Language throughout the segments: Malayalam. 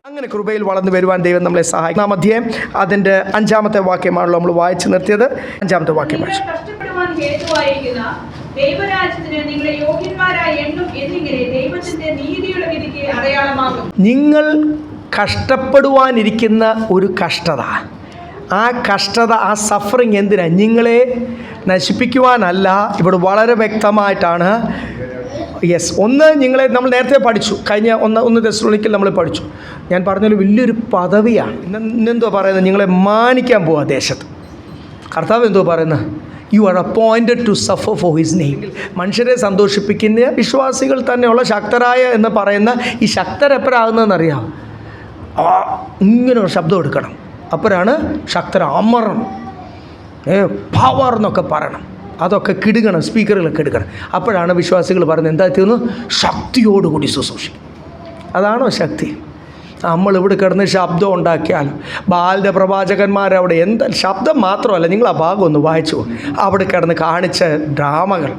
അങ്ങനെ കൃപയിൽ വളർന്നു വരുവാൻ ദൈവം നമ്മളെ സഹായിക്കും. നാം അധ്യായം അതിൻ്റെ 5-ാമത്തെ വാക്യമാണല്ലോ നമ്മൾ വായിച്ചു നിർത്തിയത്. 5-ാമത്തെ വാക്യം വായിച്ചു. നിങ്ങൾ കഷ്ടപ്പെടുവാനിരിക്കുന്ന ഒരു കഷ്ടത, ആ കഷ്ടത, ആ സഫറിങ് എന്തിനാ? നിങ്ങളെ നശിപ്പിക്കുവാനല്ല. ഇവിടെ വളരെ വ്യക്തമായിട്ടാണ്. യെസ്, നിങ്ങളെ നമ്മൾ നേരത്തെ പഠിച്ചു. കഴിഞ്ഞ ഒന്ന് തെസ്സലോനിക്കയിൽ നമ്മൾ പഠിച്ചു. ഞാൻ പറഞ്ഞൊരു വലിയൊരു പദവിയാണ്. ഇന്നെന്തോ പറയുന്നത്? നിങ്ങളെ മാനിക്കാൻ പോവാ ദേശത്ത്. കർത്താവ് എന്തോ പറയുന്നത്? You are appointed to suffer for his name. മനുഷ്യരെ സന്തോഷിപ്പിക്കുന്ന വിശ്വാസികൾ തന്നെയുള്ള ശക്തരായ എന്ന് പറയുന്ന ഈ ശക്തരെപ്പോഴാകുന്നതെന്നറിയാം? ഇങ്ങനെ ഒരു ശബ്ദം എടുക്കണം. അപ്പോഴാണ് ശക്തര അമരണം, പവർ എന്നൊക്കെ പറയണം. അതൊക്കെ കിടുകണം, സ്പീക്കറുകളൊക്കെ എടുക്കണം. അപ്പോഴാണ് വിശ്വാസികൾ പറയുന്നത് എന്താ തീർന്നു? ശക്തിയോടുകൂടി ശുശ്രൂഷിക്കും. അതാണോ ശക്തി? നമ്മളിവിടെ കിടന്ന് ശബ്ദം ഉണ്ടാക്കിയാലും ബാലിൻ്റെ പ്രവാചകന്മാരവിടെ എന്താ ശബ്ദം മാത്രമല്ല, നിങ്ങൾ ആ ഭാഗം ഒന്ന് വായിച്ചു. അവിടെ കിടന്ന് കാണിച്ച ഡ്രാമകൾ,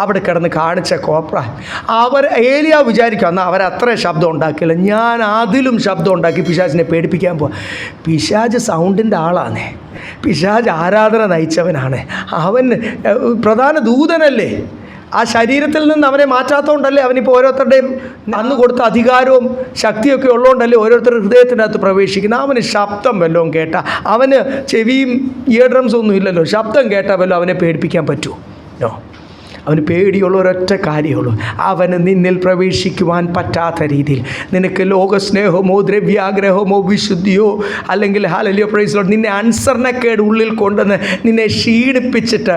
അവിടെ കിടന്ന് കാണിച്ച കോപ്ര, ഏലിയ വിചാരിക്കുക എന്നാൽ അവരത്ര ശബ്ദം ഉണ്ടാക്കിയില്ല, ഞാൻ അതിലും ശബ്ദം ഉണ്ടാക്കി പിശാചിനെ പേടിപ്പിക്കാൻ പോവാ. പിശാച് സൗണ്ടിൻ്റെ ആളാണേ, പിശാച് ആരാധന നയിച്ചവനാണ്. അവൻ പ്രധാന ദൂതനല്ലേ. ആ ശരീരത്തിൽ നിന്ന് അവനെ മാറ്റാത്തതുകൊണ്ടല്ലേ അവനിപ്പോൾ ഓരോരുത്തരുടെയും അന്ന് കൊടുത്ത അധികാരവും ശക്തിയൊക്കെ ഉള്ളതുകൊണ്ടല്ലേ ഓരോരുത്തരുടെ ഹൃദയത്തിൻ്റെ അകത്ത് പ്രവേശിക്കുന്നത്. അവന് ശബ്ദം വല്ലതും കേട്ടാൽ, അവന് ചെവിയും ഇയർ ഡ്രംസ് ഒന്നും ഇല്ലല്ലോ, ശബ്ദം കേട്ടാൽ വല്ലതും അവനെ പേടിപ്പിക്കാൻ പറ്റുമോ? നോ. അവന് പേടിയുള്ള ഒരൊറ്റ കാര്യമുള്ളൂ, അവന് നിന്നിൽ പ്രവേശിക്കുവാൻ പറ്റാത്ത രീതിയിൽ നിനക്ക് ലോകസ്നേഹമോ ദ്രവ്യാഗ്രഹമോ വിശുദ്ധിയോ അല്ലെങ്കിൽ ഹല്ലേലൂയ പ്രൈസ് ലോർഡ് നിന്നെ അനുസരണക്കേട് ഉള്ളിൽ കൊണ്ടുവന്ന് നിന്നെ ക്ഷീണിപ്പിച്ചിട്ട്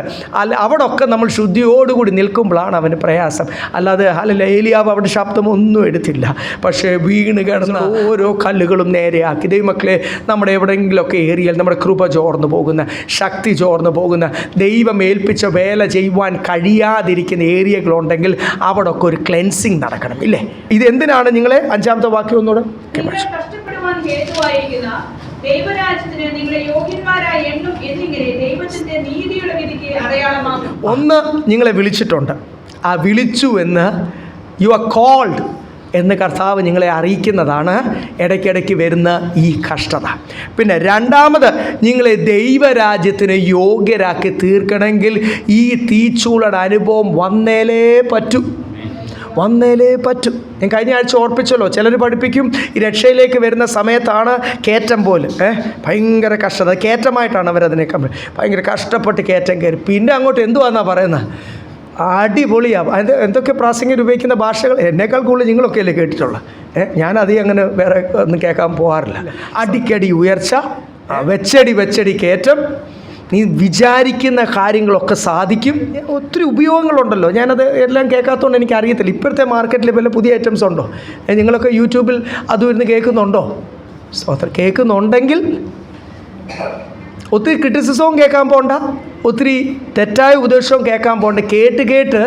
അവിടെയൊക്കെ നമ്മൾ ശുദ്ധിയോടുകൂടി നിൽക്കുമ്പോഴാണ് അവന് പ്രയാസം. അല്ലാതെ ഹല്ലേലൂയ ഏലിയാവ് അവിടെ ശബ്ദമൊന്നും എടുത്തില്ല, പക്ഷേ വീണ് കിടന്ന ഓരോ കല്ലുകളും നേരെയാക്കി. ദൈവമക്കളെ, നമ്മുടെ എവിടെയെങ്കിലുമൊക്കെ ഏരിയയിൽ നമ്മുടെ കൃപ ചോർന്നു പോകുന്ന, ശക്തി ചോർന്നു പോകുന്ന, ദൈവം ഏൽപ്പിച്ച വേല ചെയ്യുവാൻ കഴിയാതിരിക്കുന്ന ഏരിയകളുണ്ടെങ്കിൽ അവിടെ ഒക്കെ ഒരു ക്ലെൻസിങ് നടക്കണം, ഇല്ലേ? ഇത് എന്തിനാണ്? നിങ്ങളെ 5-ാമത്തെ വാക്യം ഒന്നുകൂടെ. ഒന്ന്, നിങ്ങളെ വിളിച്ചിട്ടുണ്ട്. ആ വിളിച്ചു എന്ന്, യു ആർ കോൾഡ് എന്ന് കർത്താവ് നിങ്ങളെ അറിയിക്കുന്നതാണ് ഇടയ്ക്കിടയ്ക്ക് വരുന്ന ഈ കഷ്ടത. പിന്നെ രണ്ടാമത്, നിങ്ങളെ ദൈവരാജ്യത്തിന് യോഗ്യരാക്കി തീർക്കണമെങ്കിൽ ഈ തീച്ചൂളയുടെ അനുഭവം വന്നേലേ പറ്റൂ. ഞാൻ കഴിഞ്ഞ ആഴ്ച ഓർപ്പിച്ചല്ലോ, ചിലർ പഠിപ്പിക്കും ഈ രക്ഷയിലേക്ക് വരുന്ന സമയത്താണ് കയറ്റം പോലെ, ഭയങ്കര കഷ്ടത, കയറ്റമായിട്ടാണ് അവരതിനേക്കാൾ ഭയങ്കര കഷ്ടപ്പെട്ട് കയറ്റം കയറി. പിന്നെ അങ്ങോട്ട് എന്തുവാന്നാണ് പറയുന്നത്? അടിപൊളിയാണ്. അത് എന്തൊക്കെ പ്രാസംഗികർ ഉപയോഗിക്കുന്ന ഭാഷകൾ എന്നേക്കാൾ കൂടുതൽ നിങ്ങളൊക്കെ അല്ലേ കേട്ടിട്ടുള്ളത്. ഞാനധികം അങ്ങനെ വേറെ ഒന്നും കേൾക്കാൻ പോകാറില്ല. അടിക്കടി ഉയർച്ച, വെച്ചടി കയറ്റം, നീ വിചാരിക്കുന്ന കാര്യങ്ങളൊക്കെ സാധിക്കും. ഒത്തിരി ഉപയോഗങ്ങളുണ്ടല്ലോ, ഞാനത് എല്ലാം കേൾക്കാത്തതുകൊണ്ട് എനിക്കറിയത്തില്ല. ഇപ്പോഴത്തെ മാർക്കറ്റിൽ വല്ല പുതിയ ഐറ്റംസ് ഉണ്ടോ? നിങ്ങളൊക്കെ യൂട്യൂബിൽ അതും ഇരുന്ന് കേൾക്കുന്നുണ്ടോ? കേൾക്കുന്നുണ്ടെങ്കിൽ ഒത്തിരി ക്രിറ്റിസിസവും കേൾക്കാൻ പോകണ്ട, ഒത്തിരി തെറ്റായ ഉപദേശവും കേൾക്കാൻ പോകണ്ട. കേട്ട്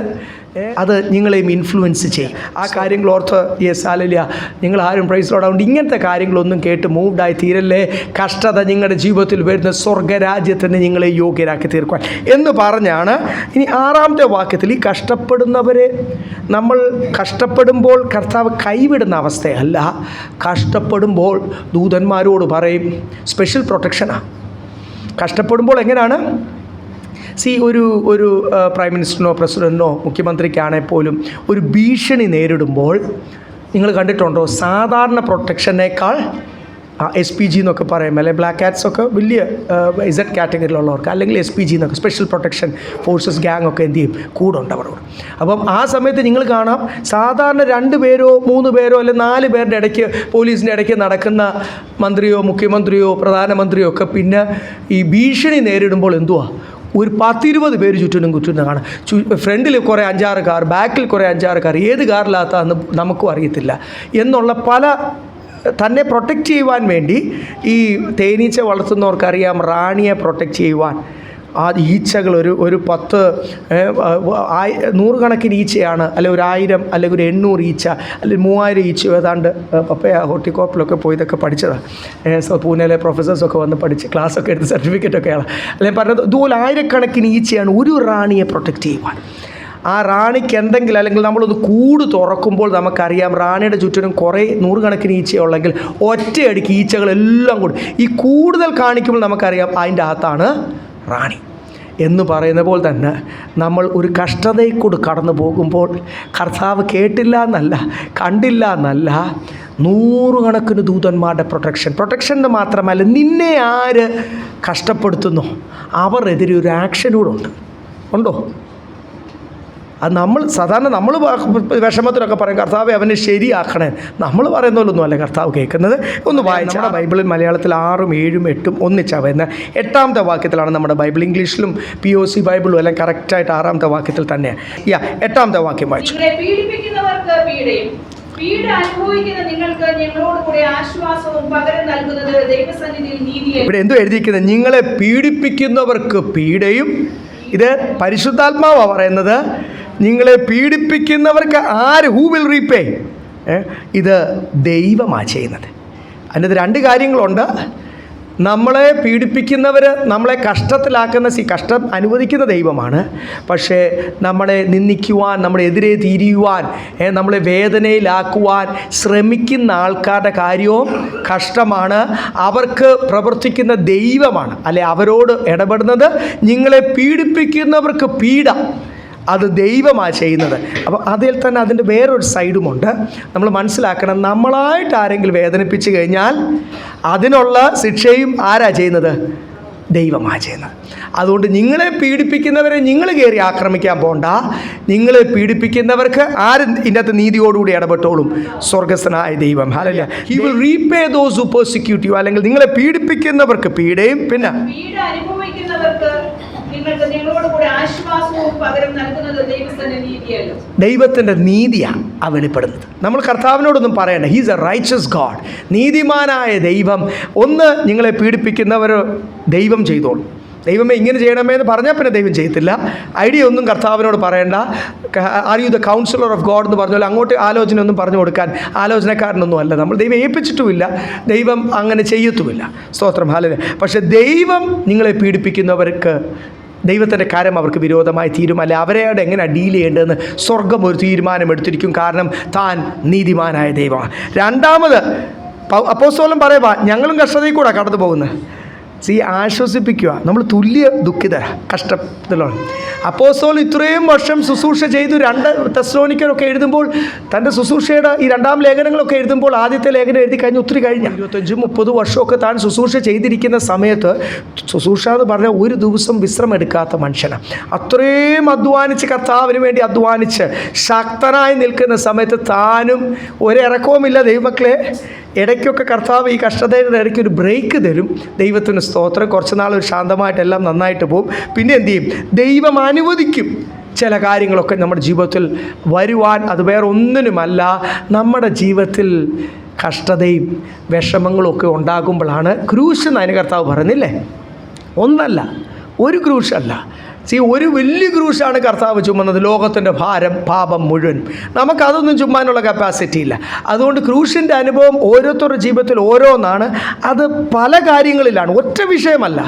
അത് നിങ്ങളെയും ഇൻഫ്ലുവൻസ് ചെയ്യും. ആ കാര്യങ്ങൾ ഓർത്ത് യെസ് ഹല്ലേലൂയ, നിങ്ങൾ ആരും പ്രൈസ് ലോർഡ് ആവുകൊണ്ട് ഇങ്ങനത്തെ കാര്യങ്ങളൊന്നും കേട്ട് മൂവ്ഡായി തീരല്ലേ. കഷ്ടത നിങ്ങളുടെ ജീവിതത്തിൽ വരുന്ന സ്വർഗരാജ്യത്തിന് നിങ്ങളെ യോഗ്യരാക്കി തീർക്കുവാൻ എന്ന് പറഞ്ഞാണ്. ഇനി 6-ാമത്തെ വാക്യത്തിൽ ഈ കഷ്ടപ്പെടുന്നവരെ നമ്മൾ കഷ്ടപ്പെടുമ്പോൾ കർത്താവ് കൈവിടുന്ന അവസ്ഥയല്ല. കഷ്ടപ്പെടുമ്പോൾ ദൂതന്മാരോട് പറയും, സ്പെഷ്യൽ പ്രൊട്ടക്ഷനാണ്. കഷ്ടപ്പെടുമ്പോൾ എങ്ങനെയാണ്? ഒരു പ്രൈം മിനിസ്റ്ററിനോ പ്രസിഡൻറ്റിനോ മുഖ്യമന്ത്രിക്കാണെങ്കിൽ പോലും ഒരു ഭീഷണി നേരിടുമ്പോൾ നിങ്ങൾ കണ്ടിട്ടുണ്ടോ? സാധാരണ പ്രൊട്ടക്ഷനേക്കാൾ SPG എന്നൊക്കെ പറയും, അല്ലെങ്കിൽ ബ്ലാക്ക് കാറ്റ്സ് ഒക്കെ വലിയ Z കാറ്റഗറിയിലുള്ളവർക്ക്, അല്ലെങ്കിൽ SPG എന്നൊക്കെ സ്പെഷ്യൽ പ്രൊട്ടക്ഷൻ ഫോഴ്സസ് ഗ്യാങ് ഒക്കെ എന്ത് ചെയ്യും? കൂടെ ഉണ്ട് അവരോട്. അപ്പം ആ സമയത്ത് നിങ്ങൾ കാണാം, സാധാരണ 2 പേരോ 3 പേരോ അല്ലെങ്കിൽ 4 പേരുടെ ഇടയ്ക്ക്, പോലീസിൻ്റെ ഇടയ്ക്ക് നടക്കുന്ന മന്ത്രിയോ മുഖ്യമന്ത്രിയോ പ്രധാനമന്ത്രിയോ ഒക്കെ പിന്നെ ഈ ഭീഷണി നേരിടുമ്പോൾ എന്തുവാ? ഒരു 10-20 പേര് ചുറ്റിനും കാണാം. ഫ്രണ്ടിൽ കുറേ 5-6 കാർ, ബാക്കിൽ കുറേ 5-6 കാർ, ഏത് കാറിലാത്താന്ന് നമുക്കും അറിയത്തില്ല എന്നുള്ള പല തന്നെ പ്രൊട്ടക്റ്റ് ചെയ്യുവാൻ വേണ്ടി. ഈ തേനീച്ച വളർത്തുന്നവർക്കറിയാം, റാണിയെ പ്രൊട്ടക്റ്റ് ചെയ്യുവാൻ ആ ഈച്ചകൾ ഒരു 100 ഈച്ചയാണ്, അല്ലെങ്കിൽ 1000 അല്ലെങ്കിൽ 800 ഈച്ച അല്ലെങ്കിൽ 3000 ഈച്ച ഏതാണ്ട്. പപ്പയ ഹോർട്ടിക്കോപ്പിലൊക്കെ പോയി ഇതൊക്കെ പഠിച്ചതാണ്. പൂനെയിലെ പ്രൊഫസേഴ്സൊക്കെ വന്ന് പഠിച്ച് ക്ലാസ്സൊക്കെ എടുത്ത് സർട്ടിഫിക്കറ്റൊക്കെയാണ്. അല്ലെങ്കിൽ പറഞ്ഞത് ഇതുപോലെ 1000 ഈച്ചയാണ് ഒരു റാണിയെ പ്രൊട്ടക്റ്റ് ചെയ്യുവാൻ. ആ റാണിക്ക് എന്തെങ്കിലും, അല്ലെങ്കിൽ നമ്മളൊന്ന് കൂട് തുറക്കുമ്പോൾ നമുക്കറിയാം റാണിയുടെ ചുറ്റിനും കുറേ 100 ഈച്ചയുള്ളെങ്കിൽ ഒറ്റയടിക്ക് ഈച്ചകളെല്ലാം കൂടി ഈ കൂടുതൽ കാണിക്കുമ്പോൾ നമുക്കറിയാം അതിൻ്റെ അകത്താണ് റാണി എന്ന് പറയുന്ന പോലെ തന്നെ നമ്മൾ ഒരു കഷ്ടതയിൽ കൂടി കടന്നു പോകുമ്പോൾ കർത്താവ് കേട്ടില്ല എന്നല്ല, കണ്ടില്ല എന്നല്ല, 100 ദൂതന്മാരുടെ പ്രൊട്ടക്ഷൻ എന്ന് മാത്രമല്ല, നിന്നെ ആര് കഷ്ടപ്പെടുത്തുന്നോ അവർക്കെതിരെ ഒരു ആക്ഷനൂടെ ഉണ്ടോ? അത് സാധാരണ നമ്മൾ വിഷമത്തിലൊക്കെ പറയും കർത്താവെ അവനെ ശരിയാക്കണേ, നമ്മൾ പറയുന്ന പോലൊന്നും അല്ല കർത്താവ് കേൾക്കുന്നത്. ഒന്ന് വായിച്ച നമ്മുടെ ബൈബിളിൽ മലയാളത്തിൽ 6, 7, 8 ഒന്നിച്ചാ വരുന്നത്. 8ാമത്തെ വാക്യത്തിലാണ് നമ്മുടെ ബൈബിൾ. ഇംഗ്ലീഷിലും POC ബൈബിളും എല്ലാം കറക്റ്റായിട്ട് 6ാമത്തെ വാക്യത്തിൽ തന്നെയാണ്. 8ാമത്തെ വാക്യം വായിച്ചു. ഇവിടെ എന്തോ എഴുതിയിരിക്കുന്നത്? നിങ്ങളെ പീഡിപ്പിക്കുന്നവർക്ക് പീഡയും. ഇത് പരിശുദ്ധാത്മാവാണ് പറയുന്നത്. നിങ്ങളെ പീഡിപ്പിക്കുന്നവർക്ക് ആര്? Who will repay? ഇത് ദൈവമാണ് ചെയ്യുന്നത്. അതിനകത്ത് 2 കാര്യങ്ങളുണ്ട്. നമ്മളെ പീഡിപ്പിക്കുന്നവർ നമ്മളെ കഷ്ടത്തിലാക്കുന്ന കഷ്ടം അനുവദിക്കുന്ന ദൈവമാണ്. പക്ഷേ നമ്മളെ നിന്ദിക്കുവാൻ, നമ്മളെ എതിരെ തിരിയുവാൻ, നമ്മളെ വേദനയിലാക്കുവാൻ ശ്രമിക്കുന്ന ആൾക്കാരുടെ കാര്യവും കഷ്ടമാണ്. അവർക്ക് പ്രവർത്തിക്കുന്ന ദൈവമാണ്, അല്ലെ അവരോട് ഇടപെടുന്നത്. നിങ്ങളെ പീഡിപ്പിക്കുന്നവർക്ക് പീഡ, അത് ദൈവമാണ് ചെയ്യുന്നത്. അപ്പോൾ അതിൽ തന്നെ അതിൻ്റെ വേറൊരു സൈഡുമുണ്ട്. നമ്മൾ മനസ്സിലാക്കണം, നമ്മളായിട്ട് ആരെങ്കിലും വേദനിപ്പിച്ച് കഴിഞ്ഞാൽ അതിനുള്ള ശിക്ഷയും ആരാ ചെയ്യുന്നത്? ദൈവമാണ് ചെയ്യുന്നത്. അതുകൊണ്ട് നിങ്ങളെ പീഡിപ്പിക്കുന്നവരെ നിങ്ങൾ കയറി ആക്രമിക്കാൻ പോകണ്ട. നിങ്ങളെ പീഡിപ്പിക്കുന്നവർക്ക് ആര് ഇതിനകത്ത് നീതിയോടുകൂടി ഇടപെട്ടോളും? സ്വർഗസ്ഥനായ ദൈവം. Hallelujah. He will repay those who persecute U. അല്ലെങ്കിൽ നിങ്ങളെ പീഡിപ്പിക്കുന്നവർക്ക് പീഡയും, പിന്നെ ദൈവത്തിൻ്റെ നീതിയാണ് ആ വെളിപ്പെടുന്നത്. നമ്മൾ കർത്താവിനോടൊന്നും പറയണ്ട. He's A righteous God. നീതിമാനായ ദൈവം. ഒന്ന്, നിങ്ങളെ പീഡിപ്പിക്കുന്നവർ ദൈവം ചെയ്തോളും. ദൈവമേ ഇങ്ങനെ ചെയ്യണമേ എന്ന് പറഞ്ഞാൽ പിന്നെ ദൈവം ചെയ്യത്തില്ല. ഐഡിയ ഒന്നും കർത്താവിനോട് പറയണ്ട. Are you the councillor of God എന്ന് പറഞ്ഞാൽ അങ്ങോട്ട് ആലോചന ഒന്നും പറഞ്ഞു കൊടുക്കാൻ ആലോചനക്കാരനൊന്നും അല്ല നമ്മൾ. ദൈവം ഏൽപ്പിച്ചിട്ടുമില്ല, ദൈവം അങ്ങനെ ചെയ്യത്തുമില്ല. സ്തോത്രം. ഹല്ലേലൂയ. പക്ഷേ ദൈവം നിങ്ങളെ പീഡിപ്പിക്കുന്നവർക്ക് ദൈവത്തിൻ്റെ കാര്യം അവർക്ക് വിരോധമായി തീരും. അല്ലെ അവരോട് എങ്ങനെ ഡീൽ ചെയ്യേണ്ടതെന്ന് സ്വർഗം ഒരു തീരുമാനമെടുത്തിരിക്കും. കാരണം താൻ നീതിമാനായ ദൈവമാണ്. 2ാമത് അപ്പോസ്തലൻ പറയുക, ഞങ്ങളും കഷ്ടതയിൽ കൂടെ കടന്നു പോകുന്നത്. ആശ്വസിപ്പിക്കുക. നമ്മൾ തുല്യ ദുഃഖിതരാ, കഷ്ടത്തിലാണ്. അപ്പോസ്തലൻ ഇത്രയും വർഷം ശുശ്രൂഷ ചെയ്തു. 2 തെസ്സലോനിക്കരൊക്കെ എഴുതുമ്പോൾ, തൻ്റെ ശുശ്രൂഷയുടെ ഈ 2ാം ലേഖനങ്ങളൊക്കെ എഴുതുമ്പോൾ, ആദ്യത്തെ ലേഖനം എഴുതി കഴിഞ്ഞ് ഒത്തിരി കഴിഞ്ഞ 25-30 വർഷമൊക്കെ താൻ ശുശ്രൂഷ ചെയ്തിരിക്കുന്ന സമയത്ത്, ശുശ്രൂഷ എന്ന് പറഞ്ഞാൽ ഒരു ദിവസം വിശ്രമം എടുക്കാത്ത മനുഷ്യനാണ്. അത്രയും അധ്വാനിച്ച്, കർത്താവിന് വേണ്ടി അധ്വാനിച്ച് ശക്തനായി നിൽക്കുന്ന സമയത്ത് താനും ഒരിറക്കവുമില്ല. ദൈവമക്കളെ, ഇടയ്ക്കൊക്കെ കർത്താവ് ഈ കഷ്ടതയുടെ ഇടയ്ക്ക് ഒരു ബ്രേക്ക് തരും. ദൈവത്തിന് സ്തോത്രം. കുറച്ച് നാൾ ഒരു ശാന്തമായിട്ടെല്ലാം നന്നായിട്ട് പോകും. പിന്നെ എന്തു ചെയ്യും? ദൈവം അനുവദിക്കും ചില കാര്യങ്ങളൊക്കെ നമ്മുടെ ജീവിതത്തിൽ വരുവാൻ. അത് വേറെ ഒന്നിനുമല്ല, നമ്മുടെ ജീവിതത്തിൽ കഷ്ടതയും വിഷമങ്ങളും ഒക്കെ ഉണ്ടാകുമ്പോഴാണ് ക്രൂശ് എന്ന് അതിന് കർത്താവ് പറഞ്ഞില്ലേ? ഒന്നല്ല, ഒരു ക്രൂശല്ല. ഒരു വലിയ ക്രൂശാണ് കർത്താവ് ചുമന്നത്. ലോകത്തിൻ്റെ ഭാരം, പാപം മുഴുവൻ. നമുക്കതൊന്നും ചുമ്മാനുള്ള കപ്പാസിറ്റി ഇല്ല. അതുകൊണ്ട് ക്രൂശിൻ്റെ അനുഭവം ഓരോരുത്തരുടെ ജീവിതത്തിൽ ഓരോന്നാണ്. അത് പല കാര്യങ്ങളിലാണ്, ഒറ്റ വിഷയമല്ല.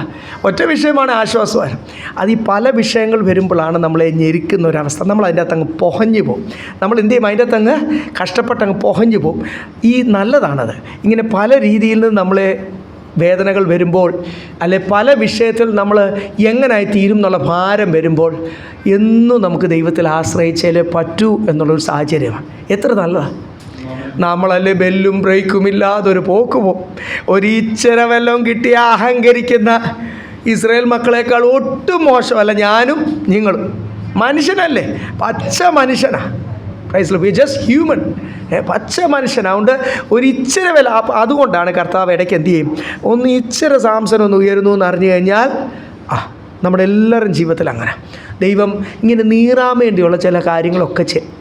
ഒറ്റ വിഷയമാണ് ആശ്വാസവാരം. അത് ഈ പല വിഷയങ്ങൾ വരുമ്പോഴാണ് നമ്മളെ ഞെരിക്കുന്ന ഒരവസ്ഥ. നമ്മൾ അതിൻ്റെ അകത്തങ്ങ് പൊഹഞ്ഞു പോകും. നമ്മൾ എന്ത് ചെയ്യും? അതിൻ്റെ അകത്തങ്ങ് കഷ്ടപ്പെട്ടങ്ങ് പൊഹഞ്ഞു പോകും. ഈ നല്ലതാണത്. ഇങ്ങനെ പല രീതിയിൽ നിന്ന് നമ്മളെ വേദനകൾ വരുമ്പോൾ, അല്ലെ പല വിഷയത്തിൽ നമ്മൾ എങ്ങനായി തീരും എന്നുള്ള ഭാരം വരുമ്പോൾ, എന്നും നമുക്ക് ദൈവത്തിൽ ആശ്രയിച്ചാലേ പറ്റൂ എന്നുള്ളൊരു സാഹചര്യമാണ്. എത്ര നല്ലതാണ്. നമ്മളല്ലേ ബെല്ലും ബ്രേക്കും ഇല്ലാതൊരു പോക്ക് പോകും. ഒരിച്ചിര വല്ലതും കിട്ടിയ അഹങ്കരിക്കുന്ന ഇസ്രായേൽ മക്കളെക്കാൾ ഒട്ടും മോശമല്ല ഞാനും നിങ്ങളും. മനുഷ്യനല്ലേ, പച്ച മനുഷ്യനാണ്. We just human. പച്ച മനുഷ്യനാവുണ്ട്. ഒരു ഇച്ചിര വില. അതുകൊണ്ടാണ് കർത്താവ് ഇടയ്ക്ക് എന്ത് ചെയ്യും? ഒന്ന് ഇച്ചിര സാംസൺ ഒന്ന് ഉയരുന്നു എന്ന് അറിഞ്ഞു കഴിഞ്ഞാൽ നമ്മുടെ എല്ലാവരും ജീവിതത്തിൽ അങ്ങനെ ദൈവം ഇങ്ങനെ നീറാൻ വേണ്ടിയുള്ള ചില കാര്യങ്ങളൊക്കെ ചെയ്യും.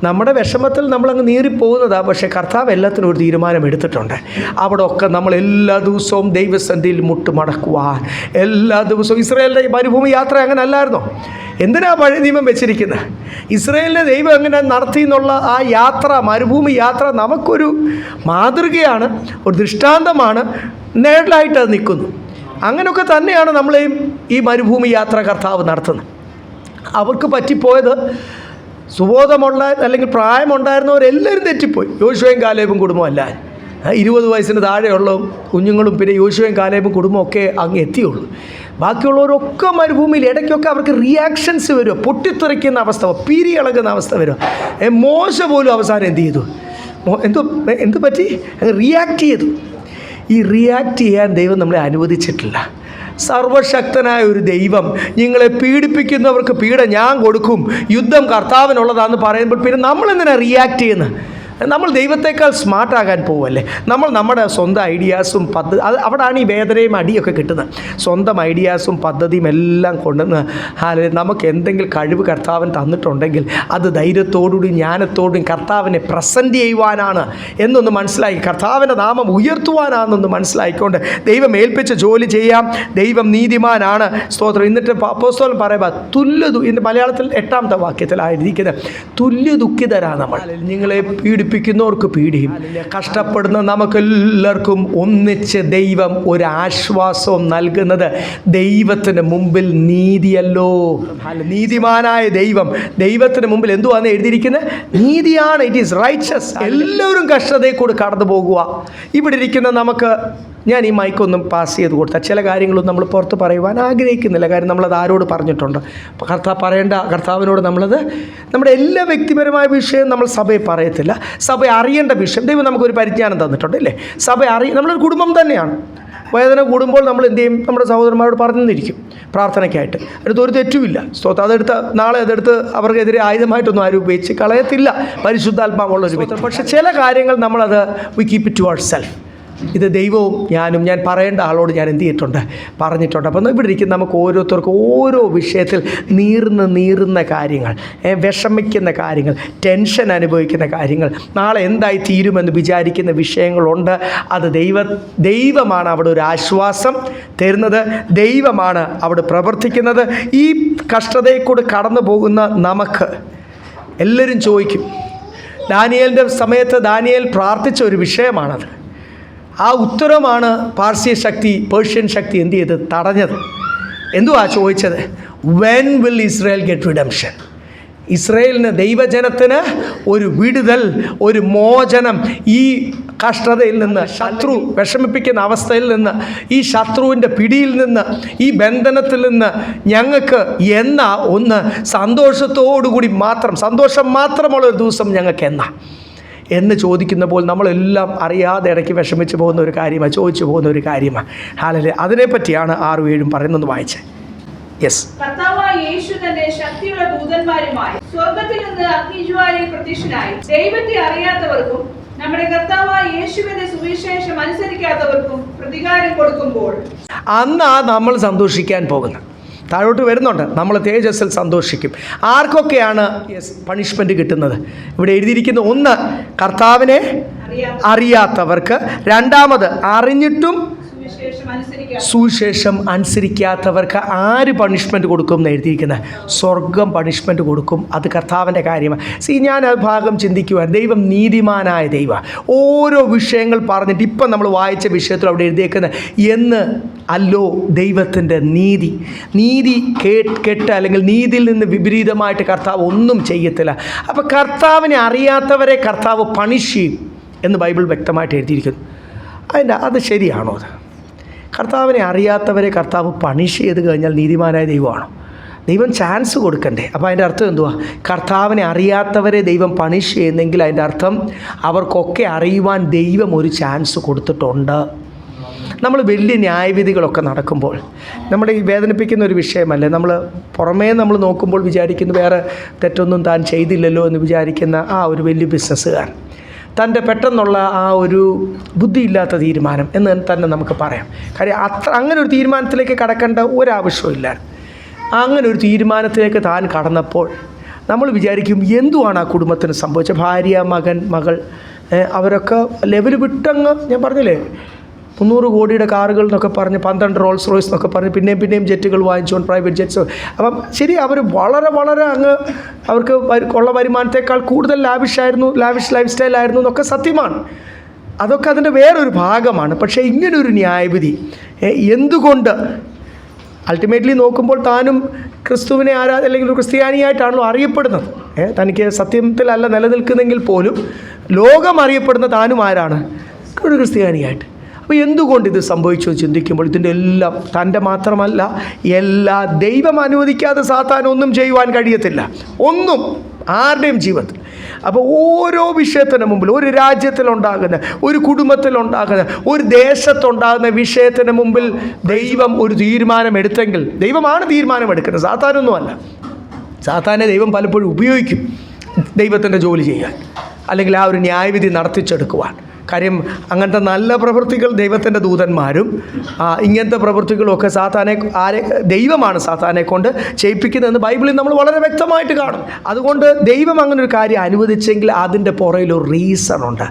നമ്മുടെ വിഷമത്തിൽ നമ്മളങ്ങ് നീറിപ്പോകുന്നതാണ്. പക്ഷേ കർത്താവ് എല്ലാത്തിനും ഒരു തീരുമാനം എടുത്തിട്ടുണ്ട്. അവിടെ ഒക്കെ നമ്മൾ എല്ലാ ദിവസവും ദൈവസന്നിധിയിൽ മുട്ടുമടക്കുവാൻ, എല്ലാ ദിവസവും ഇസ്രായേലിൻ്റെ മരുഭൂമി യാത്ര അങ്ങനെ അല്ലായിരുന്നോ? എന്തിനാ പഴയ നിയമം വെച്ചിരിക്കുന്നത്? ഇസ്രായേലിനെ ദൈവം എങ്ങനെ നടത്തി എന്നുള്ള ആ യാത്ര, മരുഭൂമി യാത്ര നമുക്കൊരു മാതൃകയാണ്, ഒരു ദൃഷ്ടാന്തമാണ്, നേരിലായിട്ട് അത് നിൽക്കുന്നു. അങ്ങനെയൊക്കെ തന്നെയാണ് നമ്മളെയും ഈ മരുഭൂമി യാത്ര കർത്താവ് നടത്തുന്നത്. അവർക്ക് പറ്റിപ്പോയത് സുബോധമുള്ള അല്ലെങ്കിൽ പ്രായമുണ്ടായിരുന്നവരെല്ലാവരും തെറ്റിപ്പോയി. യോശുവയും കാലേബും കുടുംബം അല്ല, 20 വയസ്സിന് താഴെയുള്ള കുഞ്ഞുങ്ങളും പിന്നെ യോശുവയും കാലേബും കുടുംബമൊക്കെ അങ്ങ് എത്തിയുള്ളൂ. ബാക്കിയുള്ളവരൊക്കെ മരുഭൂമിയിൽ ഇടയ്ക്കൊക്കെ അവർക്ക് റിയാക്ഷൻസ് വരും, പൊട്ടിത്തെറിക്കുന്ന അവസ്ഥ, പീരി ഇളകുന്ന അവസ്ഥ വരും. മോശ പോലും അവസാനം എന്ത് ചെയ്തു? എന്തു പറ്റി? റിയാക്ട് ചെയ്തു. ഈ റിയാക്ട് ചെയ്യാൻ ദൈവം നമ്മളെ അനുവദിച്ചിട്ടില്ല. സർവശക്തനായ ഒരു ദൈവം നിങ്ങളെ പീഡിപ്പിക്കുന്നവർക്ക് പീഡ ഞാൻ കൊടുക്കും, യുദ്ധം കർത്താവിനുള്ളതാണെന്ന് പറയുമ്പോൾ പിന്നെ നമ്മളെന്തിനാണ് റിയാക്ട് ചെയ്യുന്നത്? നമ്മൾ ദൈവത്തെക്കാൾ സ്മാർട്ടാകാൻ പോവല്ലേ? നമ്മൾ നമ്മുടെ സ്വന്തം ഐഡിയാസും പദ്ധതി, അവിടെയാണ് ഈ വേദനയും അടിയൊക്കെ കിട്ടുന്നത്. സ്വന്തം ഐഡിയാസും പദ്ധതിയും എല്ലാം കൊണ്ടുവന്ന് നമുക്ക് എന്തെങ്കിലും കഴിവ് കർത്താവൻ തന്നിട്ടുണ്ടെങ്കിൽ അത് ധൈര്യത്തോടുകൂടി ജ്ഞാനത്തോടും കർത്താവിനെ പ്രസൻറ്റ് ചെയ്യുവാനാണ് എന്നൊന്ന് മനസ്സിലാക്കി, കർത്താവിൻ്റെ നാമം ഉയർത്തുവാനാണെന്നൊന്ന് മനസ്സിലാക്കിക്കൊണ്ട് ദൈവം ഏൽപ്പിച്ച ജോലി ചെയ്യാം. ദൈവം നീതിമാനാണ്. സ്തോത്രം. എന്നിട്ട് അപ്പോസ്തലൻ പറയുമ്പോൾ ഇന്ന് മലയാളത്തിൽ 8ാമത്തെ വാക്യത്തിലായിരിക്കുന്നത് തുല്യ ദുഃഖിതരാണ് നമ്മൾ. നിങ്ങളെ പീഡിപ്പിക്കുന്നവർക്ക് പീഡിയും, കഷ്ടപ്പെടുന്ന നമുക്കെല്ലാവർക്കും ഒന്നിച്ച് ദൈവം ഒരു ആശ്വാസവും നൽകുന്നത് ദൈവത്തിന് മുമ്പിൽ നീതിയല്ലോ. നീതിമാനായ ദൈവത്തിന് മുമ്പിൽ എന്തുവാന്ന് എഴുതിയിരിക്കുന്നത്? നീതിയാണ്. It is righteous. എല്ലാവരും കഷ്ടതയിൽ കൂടി കടന്നു പോകുക. ഇവിടെ ഇരിക്കുന്ന നമുക്ക്, ഞാൻ ഈ മൈക്കൊന്നും പാസ് ചെയ്ത് കൊടുത്താൽ ചില കാര്യങ്ങളൊന്നും നമ്മൾ പുറത്ത് പറയുവാൻ ആഗ്രഹിക്കുന്നില്ല. കാര്യം നമ്മളത് ആരോട് പറഞ്ഞിട്ടുണ്ട്? കർത്താവിനോട് നമ്മളത് നമ്മുടെ എല്ലാ വ്യക്തിപരമായ വിഷയം നമ്മൾ സഭയെ പറയത്തില്ല. സഭ അറിയേണ്ട വിഷയം ദൈവം നമുക്കൊരു പരിജ്ഞാനം തന്നിട്ടുണ്ട്, അല്ലേ? സഭ നമ്മളൊരു കുടുംബം തന്നെയാണ്. വേദന കൂടുമ്പോൾ നമ്മൾ എന്ത് ചെയ്യും? നമ്മുടെ സഹോദരന്മാരോട് പറഞ്ഞിരിക്കും പ്രാർത്ഥനയ്ക്കായിട്ട്. അടുത്ത് ഒരു തെറ്റുമില്ല. നാളെ അതെടുത്ത് അവർക്കെതിരെ ആയുധമായിട്ടൊന്നും ആരും ഉപയോഗിച്ച് കളയത്തില്ല, പരിശുദ്ധാത്മാവുള്ളൊരു വ്യക്തി. പക്ഷേ ചില കാര്യങ്ങൾ നമ്മളത് we keep it to our self. ഇത് ദൈവവും ഞാൻ പറയേണ്ട ആളോട് ഞാൻ എന്ത് ചെയ്തിട്ടുണ്ട്? പറഞ്ഞിട്ടുണ്ട്. അപ്പം ഇവിടെ ഇരിക്കുന്ന നമുക്ക് ഓരോരുത്തർക്കും ഓരോ വിഷയത്തിൽ നീറുന്ന കാര്യങ്ങൾ, വിഷമിക്കുന്ന കാര്യങ്ങൾ, ടെൻഷൻ അനുഭവിക്കുന്ന കാര്യങ്ങൾ, നാളെ എന്തായി തീരുമെന്ന് വിചാരിക്കുന്ന വിഷയങ്ങളുണ്ട്. അത് ദൈവമാണ് അവിടെ ഒരു ആശ്വാസം തരുന്നത്. ദൈവമാണ് അവിടെ പ്രവർത്തിക്കുന്നത്. ഈ കഷ്ടതയിൽ കൂടി കടന്നു പോകുന്ന നമുക്ക് എല്ലാവരും ചോദിക്കും, ദാനിയേലിൻ്റെ സമയത്ത് ദാനിയേൽ പ്രാർത്ഥിച്ച ഒരു വിഷയമാണത്. ആ ഉത്തരമാണ് പേർഷ്യൻ ശക്തി എന്ത് ചെയ്ത് തടഞ്ഞത്. എന്തുവാ ചോദിച്ചത്? When will Israel get redemption? ഇസ്രായേലിന്, ദൈവജനത്തിന് ഒരു വിടുതൽ, ഒരു മോചനം ഈ കഷ്ടതയിൽ നിന്ന്, ശത്രു വിഷമിപ്പിക്കുന്ന അവസ്ഥയിൽ നിന്ന്, ഈ ശത്രുവിൻ്റെ പിടിയിൽ നിന്ന്, ഈ ബന്ധനത്തിൽ നിന്ന് ഞങ്ങൾക്ക് എന്നാ ഒന്ന് സന്തോഷത്തോടുകൂടി സന്തോഷം മാത്രമുള്ള ഒരു ദിവസം ഞങ്ങൾക്ക് എന്ന് ചോദിക്കുന്നപ്പോൾ നമ്മളെല്ലാം അറിയാതെ ഇടയ്ക്ക് വിഷമിച്ച് പോകുന്ന ഒരു കാര്യമാണ്, ചോദിച്ചു പോകുന്ന ഒരു കാര്യമാണ്. ഹല്ലേലൂയ. അതിനെപ്പറ്റിയാണ് 6-7 പറയുന്നത്. വായിച്ചേ. യെസ്. കർത്താവായ യേശു തന്റെ ശക്തിയുള്ള ദൂതന്മാരുമായി സ്വർഗ്ഗത്തിൽ നിന്ന് അഗ്നിജ്വാലയിൽ പ്രത്യക്ഷനായി ദൈവത്തെ അറിയാത്തവർക്കും നമ്മുടെ കർത്താവായ യേശുവിന്റെ സുവിശേഷം അനുസരിക്കാത്തവർക്കും പ്രതികാരം കൊടുക്കുമ്പോൾ അന്നാ നമ്മൾ സന്തോഷിക്കാൻ പോകുന്നത്. താഴോട്ട് വരുന്നുണ്ട്. നമ്മൾ തേജസ്സിൽ സന്തോഷിക്കും. ആർക്കൊക്കെയാണ് പണിഷ്മെൻറ്റ് കിട്ടുന്നത്? ഇവിടെ എഴുതിയിരിക്കുന്ന 1 കർത്താവിനെ അറിയാത്തവർക്ക്, 2 അറിഞ്ഞിട്ടും സുവിശേഷം അനുസരിക്കാത്തവർക്ക് ആര് പണിഷ്മെൻറ്റ് കൊടുക്കും എന്ന് എഴുതിയിരിക്കുന്നത്? സ്വർഗം പണിഷ്മെൻറ്റ് കൊടുക്കും. അത് കർത്താവിൻ്റെ കാര്യമാണ്. ഞാൻ ആ ഭാഗം ചിന്തിക്കുവാൻ, ദൈവം നീതിമാനായ ദൈവമാണ്. ഓരോ വിഷയങ്ങൾ പറഞ്ഞിട്ട് ഇപ്പം നമ്മൾ വായിച്ച വിഷയത്തിൽ അവിടെ എഴുതിയേക്കുന്നത് എന്ന് അല്ലോ ദൈവത്തിൻ്റെ നീതി കേട്ട് അല്ലെങ്കിൽ നീതിയിൽ നിന്ന് വിപരീതമായിട്ട് കർത്താവ് ഒന്നും ചെയ്യത്തില്ല. അപ്പോൾ കർത്താവിനെ അറിയാത്തവരെ കർത്താവ് പണിഷ് ചെയ്യും എന്ന് ബൈബിൾ വ്യക്തമായിട്ട് എഴുതിയിരിക്കുന്നു. അത് ശരിയാണോ? അത് കർത്താവിനെ അറിയാത്തവരെ കർത്താവ് പണിഷ് ചെയ്ത് കഴിഞ്ഞാൽ നീതിമാനായ ദൈവമാണോ? ദൈവം ചാൻസ് കൊടുക്കണ്ടേ? അപ്പോൾ അതിൻ്റെ അർത്ഥം എന്തുവാ? കർത്താവിനെ അറിയാത്തവരെ ദൈവം പണിഷ് ചെയ്യുന്നെങ്കിൽ അതിൻ്റെ അർത്ഥം അവർക്കൊക്കെ അറിയുവാൻ ദൈവം ഒരു ചാൻസ് കൊടുത്തിട്ടുണ്ട്. നമ്മൾ വലിയ ന്യായവിധികളൊക്കെ നടക്കുമ്പോൾ നമ്മുടെ ഈ വേദനിപ്പിക്കുന്ന ഒരു വിഷയമല്ലേ, നമ്മൾ പുറമേ നമ്മൾ നോക്കുമ്പോൾ വിചാരിക്കുന്നു വേറെ തെറ്റൊന്നും താൻ ചെയ്തില്ലല്ലോ എന്ന് വിചാരിക്കുന്ന ആ ഒരു വലിയ ബിസിനസ്സുകാരൻ, തൻ്റെ പെട്ടെന്നുള്ള ആ ഒരു ബുദ്ധിയില്ലാത്ത തീരുമാനം എന്ന് തന്നെ നമുക്ക് പറയാം. കാര്യം അങ്ങനെ ഒരു തീരുമാനത്തിലേക്ക് കടക്കേണ്ട ഒരാവശ്യമില്ല. അങ്ങനെ ഒരു തീരുമാനത്തിലേക്ക് താൻ കടന്നപ്പോൾ നമ്മൾ വിചാരിക്കും എന്തുവാണ് ആ കുടുംബത്തിന് സംഭവിച്ചത്. ഭാര്യ, മകൻ, മകൾ, അവരൊക്കെ ലെവൽ വിട്ടങ്ങ്, ഞാൻ പറഞ്ഞില്ലേ 300 കോടിയുടെ കാറുകൾ എന്നൊക്കെ പറഞ്ഞ് 12 റോൾസ് റോയ്സ് എന്നൊക്കെ പറഞ്ഞ് പിന്നെയും ജെറ്റുകൾ വാങ്ങിച്ചുകൊണ്ട് പ്രൈവറ്റ് ജെറ്റ്സ്. അപ്പം ശരി, അവർ വളരെ അങ്ങ് അവർക്ക് ഉള്ള വരുമാനത്തെക്കാൾ കൂടുതൽ ലാവിഷ് ലൈഫ് സ്റ്റൈലായിരുന്നു എന്നൊക്കെ സത്യമാണ്. അതൊക്കെ അതിൻ്റെ വേറൊരു ഭാഗമാണ്. പക്ഷേ ഇങ്ങനൊരു ന്യായവിധി എന്തുകൊണ്ട്? അൾട്ടിമേറ്റ്ലി നോക്കുമ്പോൾ താനും ക്രിസ്തുവിനെ അല്ലെങ്കിൽ ഒരു ക്രിസ്ത്യാനിയായിട്ടാണല്ലോ അറിയപ്പെടുന്നത്. തനിക്ക് സത്യത്തിലല്ല നിലനിൽക്കുന്നെങ്കിൽ പോലും ലോകം അറിയപ്പെടുന്ന താനും ആരാണ്? ഒരു ക്രിസ്ത്യാനിയായിട്ട്. അപ്പോൾ എന്തുകൊണ്ട് ഇത് സംഭവിച്ചു ചിന്തിക്കുമ്പോൾ ഇതിൻ്റെ എല്ലാം തൻ്റെ മാത്രമല്ല, എല്ലാ ദൈവം അനുവദിക്കാതെ സാത്താനൊന്നും ചെയ്യുവാൻ കഴിയത്തില്ല, ഒന്നും ആരുടെയും ജീവിതത്തിൽ. അപ്പോൾ ഓരോ വിഷയത്തിന് മുമ്പിൽ, ഒരു രാജ്യത്തിലുണ്ടാകുന്ന, ഒരു കുടുംബത്തിലുണ്ടാകുന്ന, ഒരു ദേശത്തുണ്ടാകുന്ന വിഷയത്തിന് മുമ്പിൽ ദൈവം ഒരു തീരുമാനമെടുത്തെങ്കിൽ, ദൈവമാണ് തീരുമാനമെടുക്കുന്നത്, സാത്താനൊന്നുമല്ല. സാത്താനെ ദൈവം പലപ്പോഴും ഉപയോഗിക്കും ദൈവത്തിൻ്റെ ജോലി ചെയ്യാൻ, അല്ലെങ്കിൽ ആ ഒരു ന്യായവിധി നടത്തിച്ചെടുക്കുവാൻ. കാര്യം അങ്ങനത്തെ നല്ല പ്രവൃത്തികൾ ദൈവത്തിൻ്റെ ദൂതന്മാരും ഇങ്ങനത്തെ പ്രവൃത്തികളൊക്കെ ദൈവമാണ് സാത്താനെ കൊണ്ട് ചെയ്യിപ്പിക്കുന്നതെന്ന് ബൈബിളിൽ നമ്മൾ വളരെ വ്യക്തമായിട്ട് കാണും. അതുകൊണ്ട് ദൈവം അങ്ങനെ ഒരു കാര്യം അനുവദിച്ചെങ്കിൽ അതിൻ്റെ പുറകിലൊരു റീസണുണ്ട്.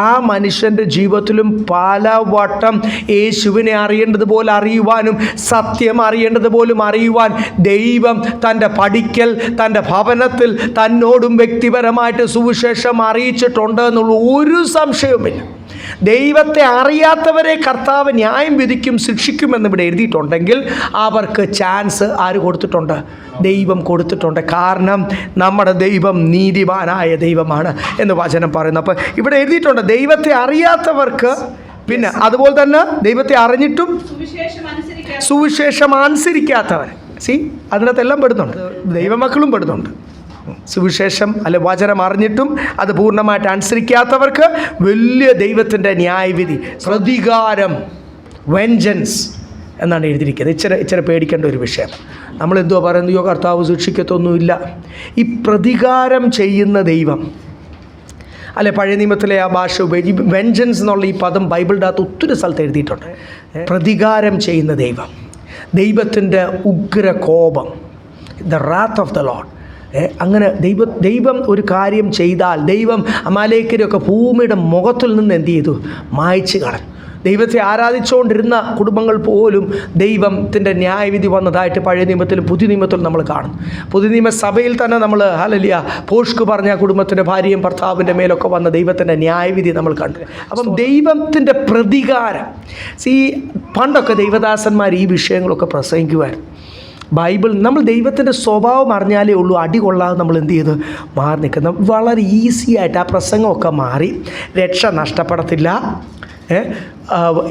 ആ മനുഷ്യൻ്റെ ജീവിതത്തിലും പലവട്ടം യേശുവിനെ അറിയേണ്ടതുപോലെ അറിയുവാനും സത്യം അറിയേണ്ടതുപോലും അറിയുവാൻ ദൈവം തൻ്റെ പഠിക്കൽ, തൻ്റെ ഭവനത്തിൽ തന്നോടും വ്യക്തിപരമായിട്ട് സുവിശേഷം അറിയിച്ചിട്ടുണ്ട് എന്നുള്ള ഒരു സംശയവുമില്ല. ദൈവത്തെ അറിയാത്തവരെ കർത്താവ് ന്യായം വിധിക്കും, ശിക്ഷിക്കുമെന്ന് ഇവിടെ എഴുതിയിട്ടുണ്ടെങ്കിൽ അവർക്ക് ചാൻസ് ആര് കൊടുത്തിട്ടുണ്ട്? ദൈവം കൊടുത്തിട്ടുണ്ട്. കാരണം നമ്മുടെ ദൈവം നീതിമാനായ ദൈവമാണ് എന്ന് വചനം പറയുന്നു. അപ്പോൾ ഇവിടെ എഴുതിയിട്ടുണ്ട് ദൈവത്തെ അറിയാത്തവർക്ക്, പിന്നെ അതുപോലെ തന്നെ ദൈവത്തെ അറിഞ്ഞിട്ടും സുവിശേഷം അനുസരിക്കാത്തവർ. അതിനകത്തെല്ലാം പെടുന്നുണ്ട്, ദൈവമക്കളും പെടുന്നുണ്ട്. സുവിശേഷം അല്ലെ വചനം അറിഞ്ഞിട്ടും അത് പൂർണ്ണമായിട്ട് അനുസരിക്കാത്തവർക്ക് വലിയ ദൈവത്തിൻ്റെ ന്യായവിധി, പ്രതികാരം, വെഞ്ചൻസ് എന്നാണ് എഴുതിയിരിക്കുന്നത്. ഇച്ചിരി പേടിക്കേണ്ട ഒരു വിഷയം. നമ്മളെന്തോ പറയുന്നു, കർത്താവ് ശിക്ഷിക്കത്തൊന്നുമില്ല. ഈ പ്രതികാരം ചെയ്യുന്ന ദൈവം, അല്ലെ പഴയ നിയമത്തിലെ ആ ഭാഷ ഉപയോഗിച്ച് വെഞ്ചൻസ് എന്നുള്ള ഈ പദം ബൈബിളിൻ്റെ അകത്ത് ഒത്തിരി സ്ഥലത്ത് എഴുതിയിട്ടുണ്ട്. പ്രതികാരം ചെയ്യുന്ന ദൈവം, ദൈവത്തിൻ്റെ ഉഗ്ര കോപം, ദ റാത്ത് ഓഫ് ദ ലോർഡ്. അങ്ങനെ ദൈവം ഒരു കാര്യം ചെയ്താൽ ദൈവം അമാലേക്കരെയൊക്കെ ഭൂമിയുടെ മുഖത്തിൽ നിന്ന് എന്ത് ചെയ്തു? മായ്ച്ചു കളഞ്ഞു. ദൈവത്തെ ആരാധിച്ചുകൊണ്ടിരുന്ന കുടുംബങ്ങൾ പോലും ദൈവത്തിൻ്റെ ന്യായവിധി വന്നതായിട്ട് പഴയ നിയമത്തിലും പുതിയ നിയമത്തിലും നമ്മൾ കാണും. പുതിയ നിയമസഭയിൽ തന്നെ നമ്മൾ ഹല്ലേലൂയ പോഷ്ക് പറഞ്ഞ കുടുംബത്തിൻ്റെ ഭാര്യയും ഭർത്താവിൻ്റെ മേലൊക്കെ വന്ന ദൈവത്തിൻ്റെ ന്യായവിധി നമ്മൾ കണ്ടു. അപ്പം ദൈവത്തിൻ്റെ പ്രതികാരം. പണ്ടൊക്കെ ദൈവദാസന്മാർ ഈ വിഷയങ്ങളൊക്കെ പ്രസംഗിക്കുമായിരുന്നു. ബൈബിൾ നമ്മൾ ദൈവത്തിൻ്റെ സ്വഭാവം അറിഞ്ഞാലേ ഉള്ളൂ അടി കൊള്ളാതെ നമ്മൾ എന്ത് ചെയ്ത് മാറി നിൽക്കുന്നത്. വളരെ ഈസി ആയിട്ട് ആ പ്രസംഗമൊക്കെ മാറി, രക്ഷ നഷ്ടപ്പെടത്തില്ല,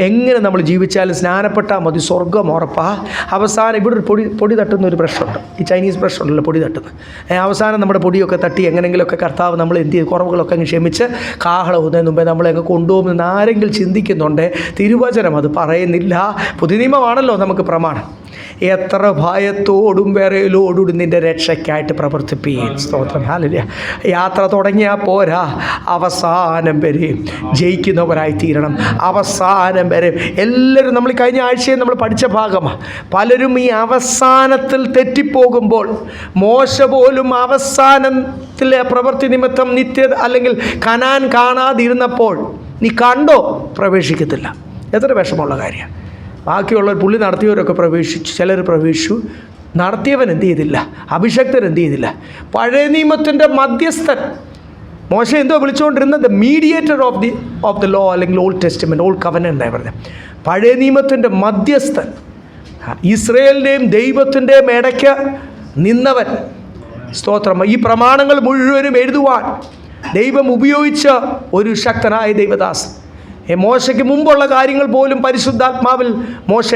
എങ്ങനെ നമ്മൾ ജീവിച്ചാലും സ്നാനപ്പെട്ടാൽ മതി, സ്വർഗ്ഗം ഉറപ്പാ. അവസാനം ഇവിടെ ഒരു പൊടി തട്ടുന്ന ഒരു പ്രശ്നമുണ്ട്, ഈ ചൈനീസ് പ്രശ്നമുണ്ടല്ലോ, പൊടി തട്ടുന്നത്. അവസാനം നമ്മുടെ പൊടിയൊക്കെ തട്ടി എങ്ങനെയെങ്കിലുമൊക്കെ കർത്താവ് നമ്മൾ എന്ത് ചെയ്ത് കുറവുകളൊക്കെ അങ്ങ് ക്ഷമിച്ച് കാഹളം ഊതുന്നതിന് മുമ്പേ നമ്മളങ്ങ് കൊണ്ടുപോകുമെന്ന് ആരെങ്കിലും ചിന്തിക്കുന്നുണ്ട്. തിരുവചനം അത് പറയുന്നില്ല. പുതിയ നിയമമാണല്ലോ നമുക്ക് പ്രമാണം. എത്ര ഭയത്തോടും വിറയലോടും നിൻ്റെ രക്ഷയ്ക്കായിട്ട് പ്രവർത്തിപ്പിക്കുകയും. സ്തോത്രം, ഹല്ലേലൂയ. യാത്ര തുടങ്ങിയാൽ പോരാ, അവസാനം വരെ ജയിക്കുന്നവരായി തീരണം. അവസാനം വരെ എല്ലാവരും, നമ്മൾ കഴിഞ്ഞ ആഴ്ചയിൽ നമ്മൾ പഠിച്ച ഭാഗമാണ്, പലരും ഈ അവസാനത്തിൽ തെറ്റിപ്പോകുമ്പോൾ, മോശ പോലും അവസാനത്തിലെ പ്രവൃത്തി നിമിത്തം അല്ലെങ്കിൽ കനാൻ കാണാതിരുന്നപ്പോൾ നീ കണ്ടോ പ്രവേശിക്കത്തില്ല. എത്ര വിഷമമുള്ള കാര്യമാണ്. ബാക്കിയുള്ളവർ പുള്ളി നടത്തിയവരൊക്കെ പ്രവേശിച്ചു, ചിലർ പ്രവേശിച്ചു, നടത്തിയവൻ എന്ത് ചെയ്തില്ല, അഭിഷക്തൻ എന്ത് ചെയ്തില്ല. പഴയ നിയമത്തിൻ്റെ മധ്യസ്ഥൻ മോശ എന്തോ വിളിച്ചുകൊണ്ടിരുന്നത്, the mediator of the law അല്ലെങ്കിൽ ഓൾഡ് ടെസ്റ്റ്മെൻറ്റ്, ഓൾഡ് കവനൻ്റ് എന്നാണ് പറഞ്ഞത്. പഴയ നിയമത്തിൻ്റെ മധ്യസ്ഥൻ, ഇസ്രയേലിൻ്റെയും ദൈവത്തിൻ്റെയും ഇടയ്ക്ക് നിന്നവൻ. സ്തോത്രം. ഈ പ്രമാണങ്ങൾ മുഴുവനും എഴുതുവാൻ ദൈവം ഉപയോഗിച്ച ഒരു ശക്തനായ ദൈവദാസൻ. മോശയ്ക്ക് മുമ്പുള്ള കാര്യങ്ങൾ പോലും പരിശുദ്ധാത്മാവിൽ മോശ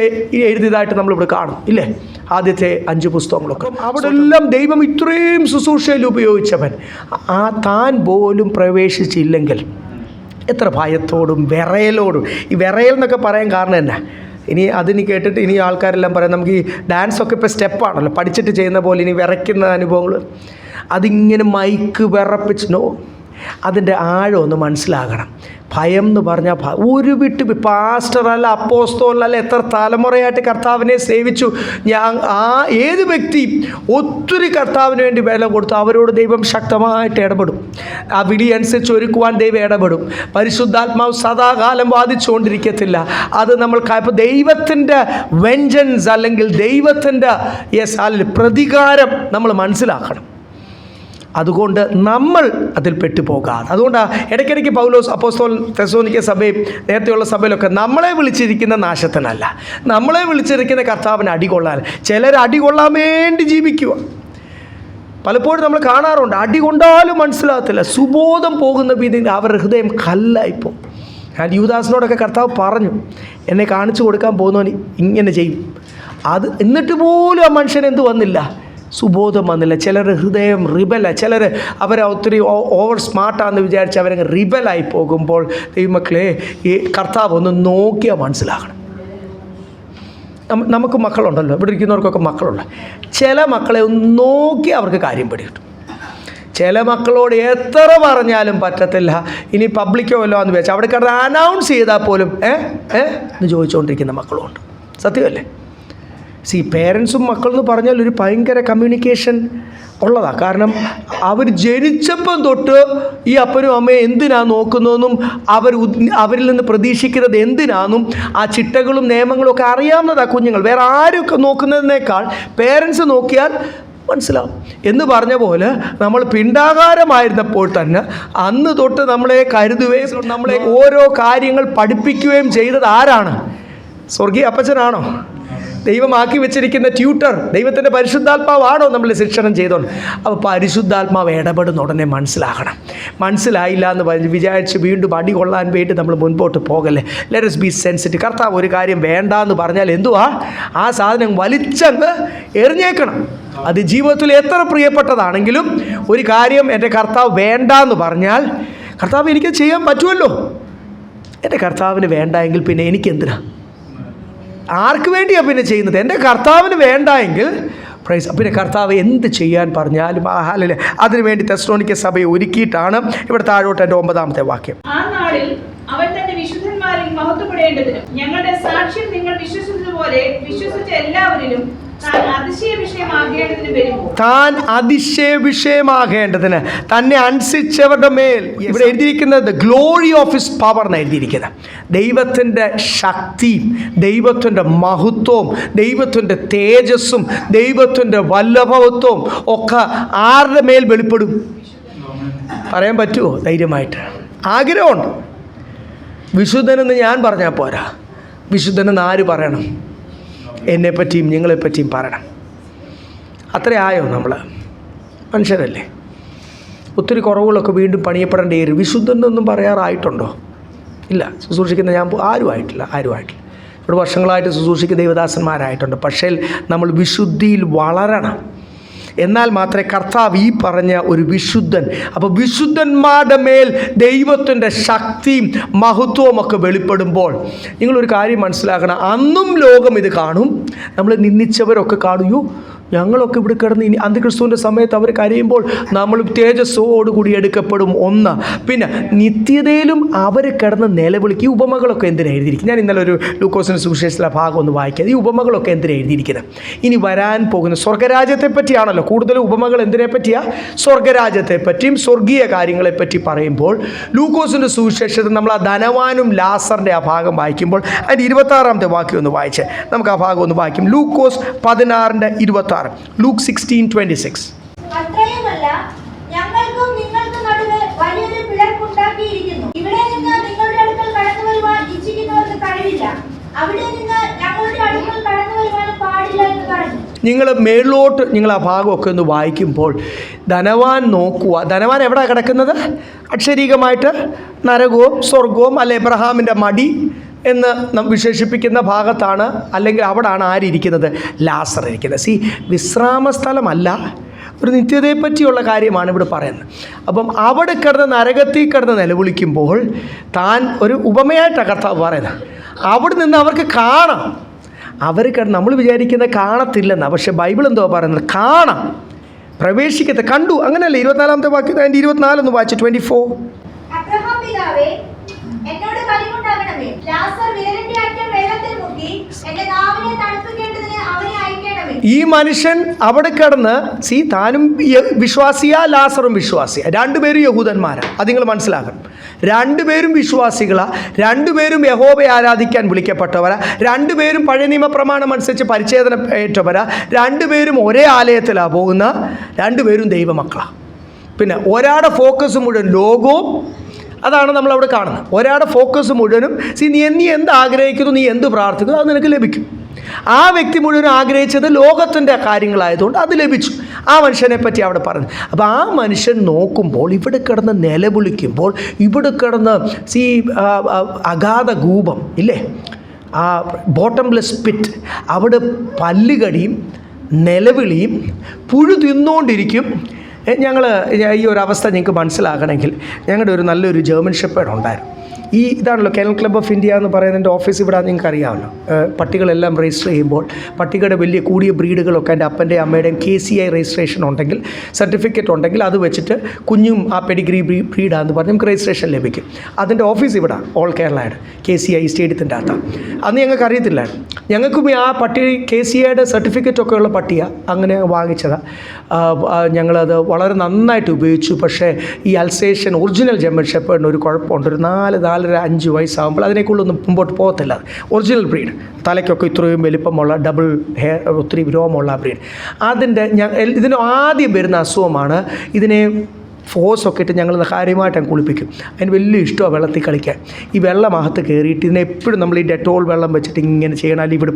എഴുതിയതായിട്ട് നമ്മളിവിടെ കാണും, ഇല്ലേ? ആദ്യത്തെ 5 പുസ്തകങ്ങളൊക്കെ അവിടെ എല്ലാം ദൈവം ഇത്രയും ശുശ്രൂഷയിൽ ഉപയോഗിച്ചവൻ. താൻ പോലും പ്രവേശിച്ചില്ലെങ്കിൽ എത്ര ഭയത്തോടും വിറയലോടും. ഈ വിറയൽ എന്നൊക്കെ പറയാൻ കാരണം എന്നാ? അതിനി കേട്ടിട്ട് ഇനി ആൾക്കാരെല്ലാം പറയാം, നമുക്ക് ഈ ഡാൻസൊക്കെ ഇപ്പോൾ സ്റ്റെപ്പാണല്ലോ, പഠിച്ചിട്ട് ചെയ്യുന്ന പോലെ ഇനി വിറയ്ക്കുന്ന അനുഭവങ്ങൾ, അതിങ്ങനെ മൈക്ക് വിറപ്പിച്ച്. നോ, അതിൻ്റെ ആഴം ഒന്ന് മനസ്സിലാകണം. ഭയം എന്ന് പറഞ്ഞാൽ ഒരു വിട്ട് പാസ്റ്ററല്ല, അപ്പോസ്തലനല്ല, എത്ര തലമുറയായിട്ട് കർത്താവിനെ സേവിച്ചു. ഏത് വ്യക്തിയും ഒത്തിരി കർത്താവിന് വേണ്ടി വില കൊടുത്തു, അവരോട് ദൈവം ശക്തമായിട്ട് ഇടപെടും. ആ വിളി അനുസരിച്ച് ഒരുക്കുവാൻ ദൈവം ഇടപെടും. പരിശുദ്ധാത്മാവ് സദാകാലം വാദിച്ചുകൊണ്ടിരിക്കത്തില്ല. അത് നമ്മൾ ദൈവത്തിൻ്റെ വെഞ്ചൻസ് അല്ലെങ്കിൽ ദൈവത്തിൻ്റെ പ്രതികാരം നമ്മൾ മനസ്സിലാക്കണം. അതുകൊണ്ട് നമ്മൾ അതിൽ പെട്ടുപോകാതെ, അതുകൊണ്ടാണ് ഇടയ്ക്കിടയ്ക്ക് പൗലോസ് അപ്പോസ്തലൻ തെസ്സലോനിക്ക സഭയും നേരത്തെയുള്ള സഭയിലൊക്കെ നമ്മളെ വിളിച്ചിരിക്കുന്ന നാശത്തിനല്ല, നമ്മളെ വിളിച്ചിരിക്കുന്ന കർത്താവിന് അടികൊള്ളാൻ. ചിലർ അടികൊള്ളാൻ വേണ്ടി ജീവിക്കുക. പലപ്പോഴും നമ്മൾ കാണാറുണ്ട്, അടികൊണ്ടാലും മനസ്സിലാകത്തില്ല, സുബോധം പോകുന്ന വിധി അവരുടെ ഹൃദയം കല്ലായിപ്പോൾ. ഞാൻ യൂദാസിനോടൊക്കെ കർത്താവ് പറഞ്ഞു, എന്നെ കാണിച്ചു കൊടുക്കാൻ പോകുന്നവന് ഇങ്ങനെ ചെയ്യും. അത് എന്നിട്ട് പോലും ആ മനുഷ്യൻ എന്ത് വന്നില്ല, സുബോധം വന്നില്ല. ചിലർ ഹൃദയം റിബല, ചിലർ അവരെ ഒത്തിരി ഓവർ സ്മാർട്ടാണെന്ന് വിചാരിച്ച് അവരങ്ങ് റിബലായി പോകുമ്പോൾ ദൈവമക്കളെ, ഈ കർത്താവ് ഒന്ന് നോക്കിയാൽ മനസ്സിലാക്കണം. നമുക്ക് മക്കളുണ്ടല്ലോ, ഇവിടെ ഇരിക്കുന്നവർക്കൊക്കെ മക്കളുണ്ട്. ചില മക്കളെ ഒന്ന് നോക്കി അവർക്ക് കാര്യം പിടികിട്ടും. ചില മക്കളോട് എത്ര പറഞ്ഞാലും പറ്റത്തില്ല. ഇനി പബ്ലിക്കോ വല്ലോ എന്ന് വെച്ചാൽ അവിടെ കിടന്ന് അനൗൺസ് ചെയ്താൽ പോലും എന്ന് ചോദിച്ചുകൊണ്ടിരിക്കുന്ന മക്കളുമുണ്ട്. സത്യമല്ലേ? പേരൻസും മക്കളെന്ന് പറഞ്ഞാൽ ഒരു ഭയങ്കര കമ്മ്യൂണിക്കേഷൻ ഉള്ളതാണ്. കാരണം അവർ ജനിച്ചപ്പം തൊട്ട് ഈ അപ്പനും അമ്മയും എന്തിനാ നോക്കുന്നതെന്നും അവരിൽ നിന്ന് പ്രതീക്ഷിക്കുന്നത് എന്തിനാണെന്നും ആ ചിട്ടകളും നിയമങ്ങളും ഒക്കെ അറിയാവുന്നതാണ് കുഞ്ഞുങ്ങൾ. വേറെ ആരൊക്കെ നോക്കുന്നതിനേക്കാൾ പേരൻസ് നോക്കിയാൽ മനസ്സിലാവും. എന്ന് പറഞ്ഞ പോലെ നമ്മൾ പിണ്ടാകാരമായിരുന്നപ്പോൾ തന്നെ അന്ന് തൊട്ട് നമ്മളെ കരുതുകയും നമ്മളെ ഓരോ കാര്യങ്ങൾ പഠിപ്പിക്കുകയും ചെയ്തത് ആരാണ്? സ്വർഗീയ അപ്പച്ചനാണോ? ദൈവമാക്കി വെച്ചിരിക്കുന്ന ട്യൂട്ടർ, ദൈവത്തിൻ്റെ പരിശുദ്ധാത്മാവാണോ നമ്മളെ ശിക്ഷണം ചെയ്തോണ്ട്? അപ്പോൾ പരിശുദ്ധാത്മാവ് ഇടപെടുന്ന ഉടനെ മനസ്സിലാക്കണം. മനസ്സിലായില്ല എന്ന് വിചാരിച്ച് വീണ്ടും അടി കൊള്ളാൻ വേണ്ടി നമ്മൾ മുൻപോട്ട് പോകല്ലേ. Let us B sensitive. കർത്താവ് ഒരു കാര്യം വേണ്ട എന്ന് പറഞ്ഞാൽ എന്തുവാ, ആ സാധനം വലിച്ചങ്ങ് എറിഞ്ഞേക്കണം. അത് ജീവിതത്തിൽ എത്ര പ്രിയപ്പെട്ടതാണെങ്കിലും ഒരു കാര്യം എൻ്റെ കർത്താവ് വേണ്ട എന്ന് പറഞ്ഞാൽ, കർത്താവ് എനിക്ക് ചെയ്യാൻ പറ്റുമല്ലോ. എൻ്റെ കർത്താവിന് വേണ്ട എങ്കിൽ പിന്നെ എനിക്കെന്തിനാ? ആർക്ക് വേണ്ടിയാണ് പിന്നെ ചെയ്യുന്നത്? എൻ്റെ കർത്താവിന് വേണ്ട എങ്കിൽ പിന്നെ കർത്താവ് എന്ത് ചെയ്യാൻ പറഞ്ഞാലും അല്ലേ. അതിനുവേണ്ടി തെസ്സലോനിക്ക സഭയെ ഒരുക്കിയിട്ടാണ് ഇവിടെ താഴോട്ട് എൻ്റെ 9-ാമത്തെ വാക്യം. ആ നാളിൽ അവൻ തന്റെ വിശുദ്ധന്മാരിൽ മഹത്വപ്പെടേണ്ടതിനും ഞങ്ങളുടെ സാക്ഷ്യം നിങ്ങൾ വിശ്വസിച്ചതുപോലെ വിശ്വസിച്ച എല്ലാവരിലും താൻ അതിശയ വിഷയമാകേണ്ടതിന് തന്നെ അനുസരിച്ചവരുടെ മേൽ. ഇവിടെ എഴുതിയിരിക്കുന്നത് ഗ്ലോറി ഓഫ് ഹിസ് പവർ എന്ന് എഴുതിയിരിക്കുന്നത്. ദൈവത്തിൻ്റെ ശക്തിയും ദൈവത്തിൻ്റെ മഹത്വവും ദൈവത്തിൻ്റെ തേജസ്സും ദൈവത്തിൻ്റെ വല്ലഭത്വവും ഒക്കെ ആരുടെ മേൽ വെളിപ്പെടും? പറയാൻ പറ്റുമോ? ധൈര്യമായിട്ട് ആഗ്രഹമുണ്ട്. വിശുദ്ധനെന്ന് ഞാൻ പറഞ്ഞാൽ പോരാ, വിശുദ്ധനെന്ന് ആര് പറയണം? എന്നെപ്പറ്റിയും നിങ്ങളെപ്പറ്റിയും പറയണം. അത്ര ആയോ? നമ്മൾ മനുഷ്യരല്ലേ, ഒത്തിരി കുറവുകളൊക്കെ വീണ്ടും പണിയപ്പെടേണ്ടി വരും. വിശുദ്ധനെന്നൊന്നും പറയാറായിട്ടുണ്ടോ? ഇല്ല. ശുശ്രൂഷിക്കുന്ന ആരും ആയിട്ടില്ല. ഇവിടെ വർഷങ്ങളായിട്ട് ശുശ്രൂഷിക്കുന്ന ദൈവദാസന്മാരായിട്ടുണ്ട്. പക്ഷേ നമ്മൾ വിശുദ്ധിയിൽ വളരണം. എന്നാൽ മാത്രമേ കർത്താവ് ഈ പറഞ്ഞ ഒരു വിശുദ്ധൻ. അപ്പോൾ വിശുദ്ധന്മാരുടെ മേൽ ദൈവത്തിൻ്റെ ശക്തിയും മഹത്വവും ഒക്കെ വെളിപ്പെടുമ്പോൾ നിങ്ങളൊരു കാര്യം മനസ്സിലാക്കണം. അന്നും ലോകം ഇത് കാണും. നമ്മൾ നിന്ദിച്ചവരൊക്കെ കാണുകയോ, ഞങ്ങളൊക്കെ ഇവിടെ കിടന്ന് ഇനി അന്ത്യക്രിസ്തുവിൻ്റെ സമയത്ത് അവർ കരയുമ്പോൾ നമ്മൾ തേജസ്സോടുകൂടി എടുക്കപ്പെടും. ഒന്ന്, പിന്നെ നിത്യതയിലും അവർ കിടന്ന് നിലവിളിക്കും. ഈ ഉപമകളൊക്കെ എന്തിനാണ് എഴുതിയിരിക്കുന്നത്? ഞാൻ ഇന്നലെ ഒരു ലൂക്കോസിൻ്റെ സുവിശേഷത്തിലെ ഭാഗം ഒന്ന് വായിക്കാം. ഈ ഉപമകളൊക്കെ എന്തിനാണ് എഴുതിയിരിക്കുന്നത്? ഇനി വരാൻ പോകുന്ന സ്വർഗ്ഗരാജ്യത്തെ പറ്റിയാണല്ലോ കൂടുതലും ഉപമകൾ. എന്തിനെ പറ്റിയാണ്? സ്വർഗ്ഗരാജ്യത്തെ പറ്റിയും സ്വർഗീയ കാര്യങ്ങളെപ്പറ്റി പറയുമ്പോൾ ലൂക്കോസിൻ്റെ സുവിശേഷത്തിൽ നമ്മൾ ആ ധനവാനും ലാസറിൻ്റെ ആ ഭാഗം വായിക്കുമ്പോൾ അതിൻ്റെ 26-ാമത്തെ വാക്യം ഒന്ന് വായിച്ച് നമുക്ക് ആ ഭാഗം ഒന്ന് വായിക്കും. ലൂക്കോസ് 16:26. Luke 16:26. അത്രയുമല്ല, ഞങ്ങൾക്കും നിങ്ങൾക്കും നടുവെ വലിയൊരു പിളർപ്പുണ്ടാക്കിയിരിക്കുന്നു. ഇവിടെ നിന്ന് നിങ്ങളുടെ അടുക്കൽ കടന്നു വരുവാൻ ഇച്ഛിക്കുന്നവർക്ക് കഴിവില്ല, അവിടെ നിന്ന് ഞങ്ങളുടെ അടുക്കൽ കടന്നു വരുവാനും പാടില്ല എന്ന് പറഞ്ഞു. നിങ്ങൾ മേളിലോട്ട് നിങ്ങൾ ആ ഭാഗമൊക്കെ ഒന്ന് വായിക്കുമ്പോൾ ധനവാൻ നോക്കുക. ധനവാൻ എവിടെ കിടക്കുന്നത്? അക്ഷരീകമായിട്ട് നരകവും സ്വർഗവും അല്ലെ എബ്രഹാമിൻ്റെ മടി എന്ന് നാം വിശേഷിപ്പിക്കുന്ന ഭാഗത്താണ്. അല്ലെങ്കിൽ അവിടാണ് ആരിയ്ക്കുന്നത്? ലാസർ ഇരിക്കുന്നത്. വിശ്രാമ സ്ഥലമല്ല, ഒരു നിത്യതയെപ്പറ്റിയുള്ള കാര്യമാണ് ഇവിടെ പറയുന്നത്. അപ്പം അവിടെ കിടന്ന് നരകത്തിൽ കിടന്ന് നിലവിളിക്കുമ്പോൾ താൻ ഒരു ഉപമയായിട്ടാണ് കർത്താവ് പറയുന്നത്. അവിടെ നിന്ന് അവർക്ക് കാണാം. അവർ കിടന്ന് നമ്മൾ വിചാരിക്കുന്നത് കാണത്തില്ലെന്നാണ്. പക്ഷേ ബൈബിൾ എന്തോ പറയുന്നത്? കാണാം. പ്രവേശിക്കത്തെ കണ്ടു, അങ്ങനെയല്ലേ 24-ാമത്തെ വാക്യം, അതിൻ്റെ 24 വായിച്ചു. 24. അബ്രഹാം പിതാവേ, എന്നോട് കനിവുണ്ടാകണമേ. ലാസർ വിരലിന്റെ അറ്റം വെള്ളത്തിൽ മുക്കി എന്റെ നാവിനെ തണുപ്പിക്കേണ്ടതിന് അവനെ അയക്കണമേ. ഈ മനുഷ്യൻ അവിടെ കിടന്ന് താനും വിശ്വാസിയാ, ലാസറും വിശ്വാസിയാ, രണ്ടുപേരും യഹൂദന്മാരാണ്. അത് നിങ്ങൾ മനസ്സിലാക്കണം. രണ്ടുപേരും വിശ്വാസികളാ, രണ്ടുപേരും യഹോവയെ ആരാധിക്കാൻ വിളിക്കപ്പെട്ടവരാ, രണ്ടുപേരും പഴയ നിയമപ്രമാണം അനുസരിച്ച് പരിച്ഛേദന ഏറ്റവരാ, രണ്ടുപേരും ഒരേ ആലയത്തിലാണ് പോകുന്ന, രണ്ടുപേരും ദൈവമക്കളാണ്. പിന്നെ ഒരാളുടെ ഫോക്കസ് മുഴുവൻ ലോകവും, അതാണ് നമ്മളവിടെ കാണുന്നത്. ഒരാളുടെ ഫോക്കസ് മുഴുവനും നീ എന്ത് ആഗ്രഹിക്കുന്നു, നീ എന്ത് പ്രാർത്ഥിക്കുന്നു, അത് നിനക്ക് ലഭിക്കും. ആ വ്യക്തി മുഴുവനും ആഗ്രഹിച്ചത് ലോകത്തിൻ്റെ കാര്യങ്ങളായതുകൊണ്ട് അത് ലഭിച്ചു. ആ മനുഷ്യനെ പറ്റി അവിടെ പറഞ്ഞു. അപ്പോൾ ആ മനുഷ്യൻ നോക്കുമ്പോൾ ഇവിടെ കിടന്ന് നിലവിളിക്കുമ്പോൾ, ഇവിടെ കിടന്ന് അഗാധ കൂപം ഇല്ലേ, ആ ബോട്ടംലെസ് പിറ്റ്, അവിടെ പല്ലുകടിയും നിലവിളിയും പുഴു തിന്നുകൊണ്ടിരിക്കും. ഞങ്ങൾ ഈ ഒരു അവസ്ഥ നിങ്ങൾക്ക് മനസ്സിലാക്കണമെങ്കിൽ, ഞങ്ങളുടെ ഒരു നല്ലൊരു ജർമ്മൻ ഷെപ്പേർഡ് ഉണ്ടായിരുന്നു. ഇതാണല്ലോ കെനൽ ക്ലബ് ഓഫ് ഇന്ത്യ എന്ന് പറയുന്നതിൻ്റെ ഓഫീസ് ഇവിടെ നിങ്ങൾക്ക് അറിയാമല്ലോ. പട്ടികളെല്ലാം രജിസ്റ്റർ ചെയ്യുമ്പോൾ പട്ടികളുടെ വലിയ കൂടിയ ബ്രീഡുകളൊക്കെ എൻ്റെ അപ്പൻ്റെയും അമ്മയുടെയും KCI രജിസ്ട്രേഷൻ ഉണ്ടെങ്കിൽ, സർട്ടിഫിക്കറ്റ് ഉണ്ടെങ്കിൽ അത് വെച്ചിട്ട് കുഞ്ഞും ആ പെഡിഗ്രി ബ്രീഡാന്ന് പറഞ്ഞ് നമുക്ക് രജിസ്ട്രേഷൻ ലഭിക്കും. അതിൻ്റെ ഓഫീസ് ഇവിടെ ഓൾ കേരളയുടെ KCI സ്റ്റേഡിയത്തിൻ്റെ അകത്താണ്. അന്ന് ഞങ്ങൾക്ക് അറിയത്തില്ലായിരുന്നു. ഞങ്ങൾക്കും ആ പട്ടി KCIയുടെ സർട്ടിഫിക്കറ്റൊക്കെ ഉള്ള പട്ടിയാണ്, അങ്ങനെ വാങ്ങിച്ചതാണ്. ഞങ്ങളത് വളരെ നന്നായിട്ട് ഉപയോഗിച്ചു. പക്ഷേ ഈ അൽസേഷ്യൻ ഒറിജിനൽ ജർമ്മൻ ഷെപ്പേർഡിന് ഒരു കുഴപ്പമുണ്ട്. ഒരു 4-5 വയസ്സാകുമ്പോൾ അതിനേക്കുള്ളൊന്നും മുമ്പോട്ട് പോകത്തില്ല. ഒറിജിനൽ ബ്രീഡ്, തലയ്ക്കൊക്കെ ഇത്രയും വലിപ്പമുള്ള ഡബിൾ ഹെയർ, ഒത്തിരി രോമമുള്ള ബ്രീഡ്. ഇതിന് ആദ്യം വരുന്ന അസുഖമാണ്, ഇതിനെ ഫോഴ്സൊക്കെ ഇട്ട് ഞങ്ങൾ കാര്യമായിട്ട് കുളിപ്പിക്കും. അതിന് വലിയ ഇഷ്ടമാണ് വെള്ളത്തിൽ കളിക്കാൻ. ഈ വെള്ളമകത്ത് കയറിയിട്ട് ഇതിനെ എപ്പോഴും നമ്മൾ ഈ ഡെറ്റോൾ വെള്ളം വെച്ചിട്ട് ഇങ്ങനെ ചെയ്യണം. ഇവിടെ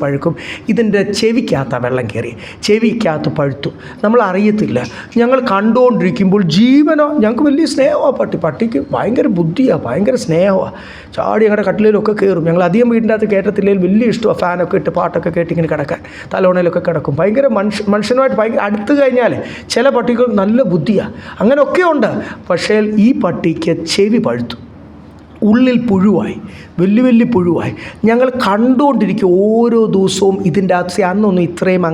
പഴുക്കും. ഇതിൻ്റെ ചെവിക്കകത്ത് വെള്ളം കയറി, ചെവിക്കകത്ത് പഴുത്തു. നമ്മൾ അറിയത്തില്ല. ഞങ്ങൾ കണ്ടുകൊണ്ടിരിക്കുമ്പോൾ ജീവനോ, ഞങ്ങൾക്ക് വലിയ സ്നേഹമാണ് പട്ടിക്ക് ഭയങ്കര ബുദ്ധിയാണ്, ഭയങ്കര സ്നേഹമാണ്. ചാടി ഞങ്ങളുടെ കട്ടിലൊക്കെ കയറും. ഞങ്ങൾ അധികം വീടിൻ്റെ അകത്ത് കയറ്റത്തില്ലെങ്കിൽ വലിയ ഇഷ്ടമാണ് ഫാനൊക്കെ ഇട്ട് പാട്ടൊക്കെ കേട്ട് ഇങ്ങനെ കിടക്കാൻ, തലോണയിലൊക്കെ കിടക്കും. ഭയങ്കര മനുഷ്യനുമായിട്ട് ഭയങ്കര അടുത്ത് കഴിഞ്ഞാൽ ചില പട്ടികൾ നല്ല ബുദ്ധിയാണ്, അങ്ങനെയൊക്കെ ഉണ്ട്. പക്ഷേ ഈ പട്ടിക്ക് ചെവി പഴുത്തു, ഉള്ളിൽ പുഴുവായി, വലിയ പുഴുവായി. ഞങ്ങൾ കണ്ടുകൊണ്ടിരിക്കും ഓരോ ദിവസവും. ഇതിൻ്റെ അകത്ത് അന്നൊന്നും ഇത്രയും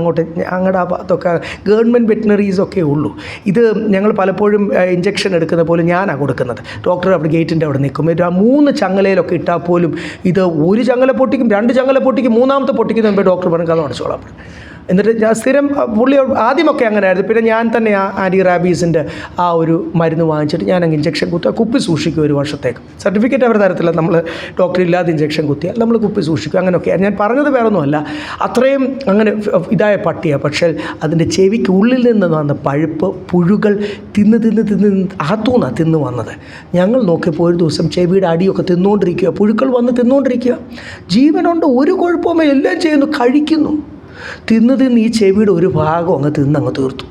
ഞങ്ങളുടെ അതൊക്കെ ഗവൺമെൻറ് വെറ്റിനറീസൊക്കെ ഉള്ളൂ. ഇത് ഞങ്ങൾ പലപ്പോഴും ഇഞ്ചക്ഷൻ എടുക്കുന്ന പോലും ഞാനാണ് കൊടുക്കുന്നത്. ഡോക്ടർ അവിടെ ഗേറ്റിൻ്റെ അവിടെ നിൽക്കും. 3 ചങ്ങലയിലൊക്കെ ഇട്ടാൽ പോലും ഇത് 1 ചങ്ങല പൊട്ടിക്കും, 2 ചങ്ങല പൊട്ടിക്കും, 3ാമത്തെ പൊട്ടിക്കുന്ന മുമ്പേ ഡോക്ടർ പറഞ്ഞ് അത് അടച്ചോളാം. എന്നിട്ട് ഞാൻ സ്ഥിരം പുള്ളി ആദ്യമൊക്കെ അങ്ങനെ ആയിരുന്നു. പിന്നെ ഞാൻ തന്നെ ആ ആൻറ്റി റാബീസിൻ്റെ ആ ഒരു മരുന്ന് വാങ്ങിച്ചിട്ട് ഞാനങ്ങ് ഇഞ്ചക്ഷൻ കുത്തുക, കുപ്പി സൂക്ഷിക്കും 1 വർഷത്തേക്ക്. സർട്ടിഫിക്കറ്റ് അവർ തരത്തില്ല, നമ്മൾ ഡോക്ടർ ഇല്ലാതെ ഇഞ്ചക്ഷൻ കുത്തിയാൽ നമ്മൾ കുപ്പി സൂക്ഷിക്കും. അങ്ങനെയൊക്കെ ഞാൻ പറഞ്ഞത് വേറൊന്നുമല്ല, അത്രയും അങ്ങനെ ഇതായ പട്ടിയാണ്. പക്ഷേ അതിൻ്റെ ചെവിക്ക് ഉള്ളിൽ നിന്ന് വന്ന പഴുപ്പ്, പുഴുകൾ തിന്ന് അകത്തുനിന്നാണ് തിന്ന് വന്നത്. ഞങ്ങൾ നോക്കിയപ്പോൾ ഒരു ദിവസം ചെവിയുടെ അടിയൊക്കെ തിന്നുകൊണ്ടിരിക്കുക, പുഴുക്കൾ വന്ന് തിന്നുകൊണ്ടിരിക്കുക. ജീവനുണ്ട്, ഒരു കുഴപ്പമേ, എല്ലാം ചെയ്യുന്നു, കഴിക്കുന്നു. തിന്ന് ഈ ചെവിയുടെ ഒരു ഭാഗം അങ്ങ് തീർത്തു.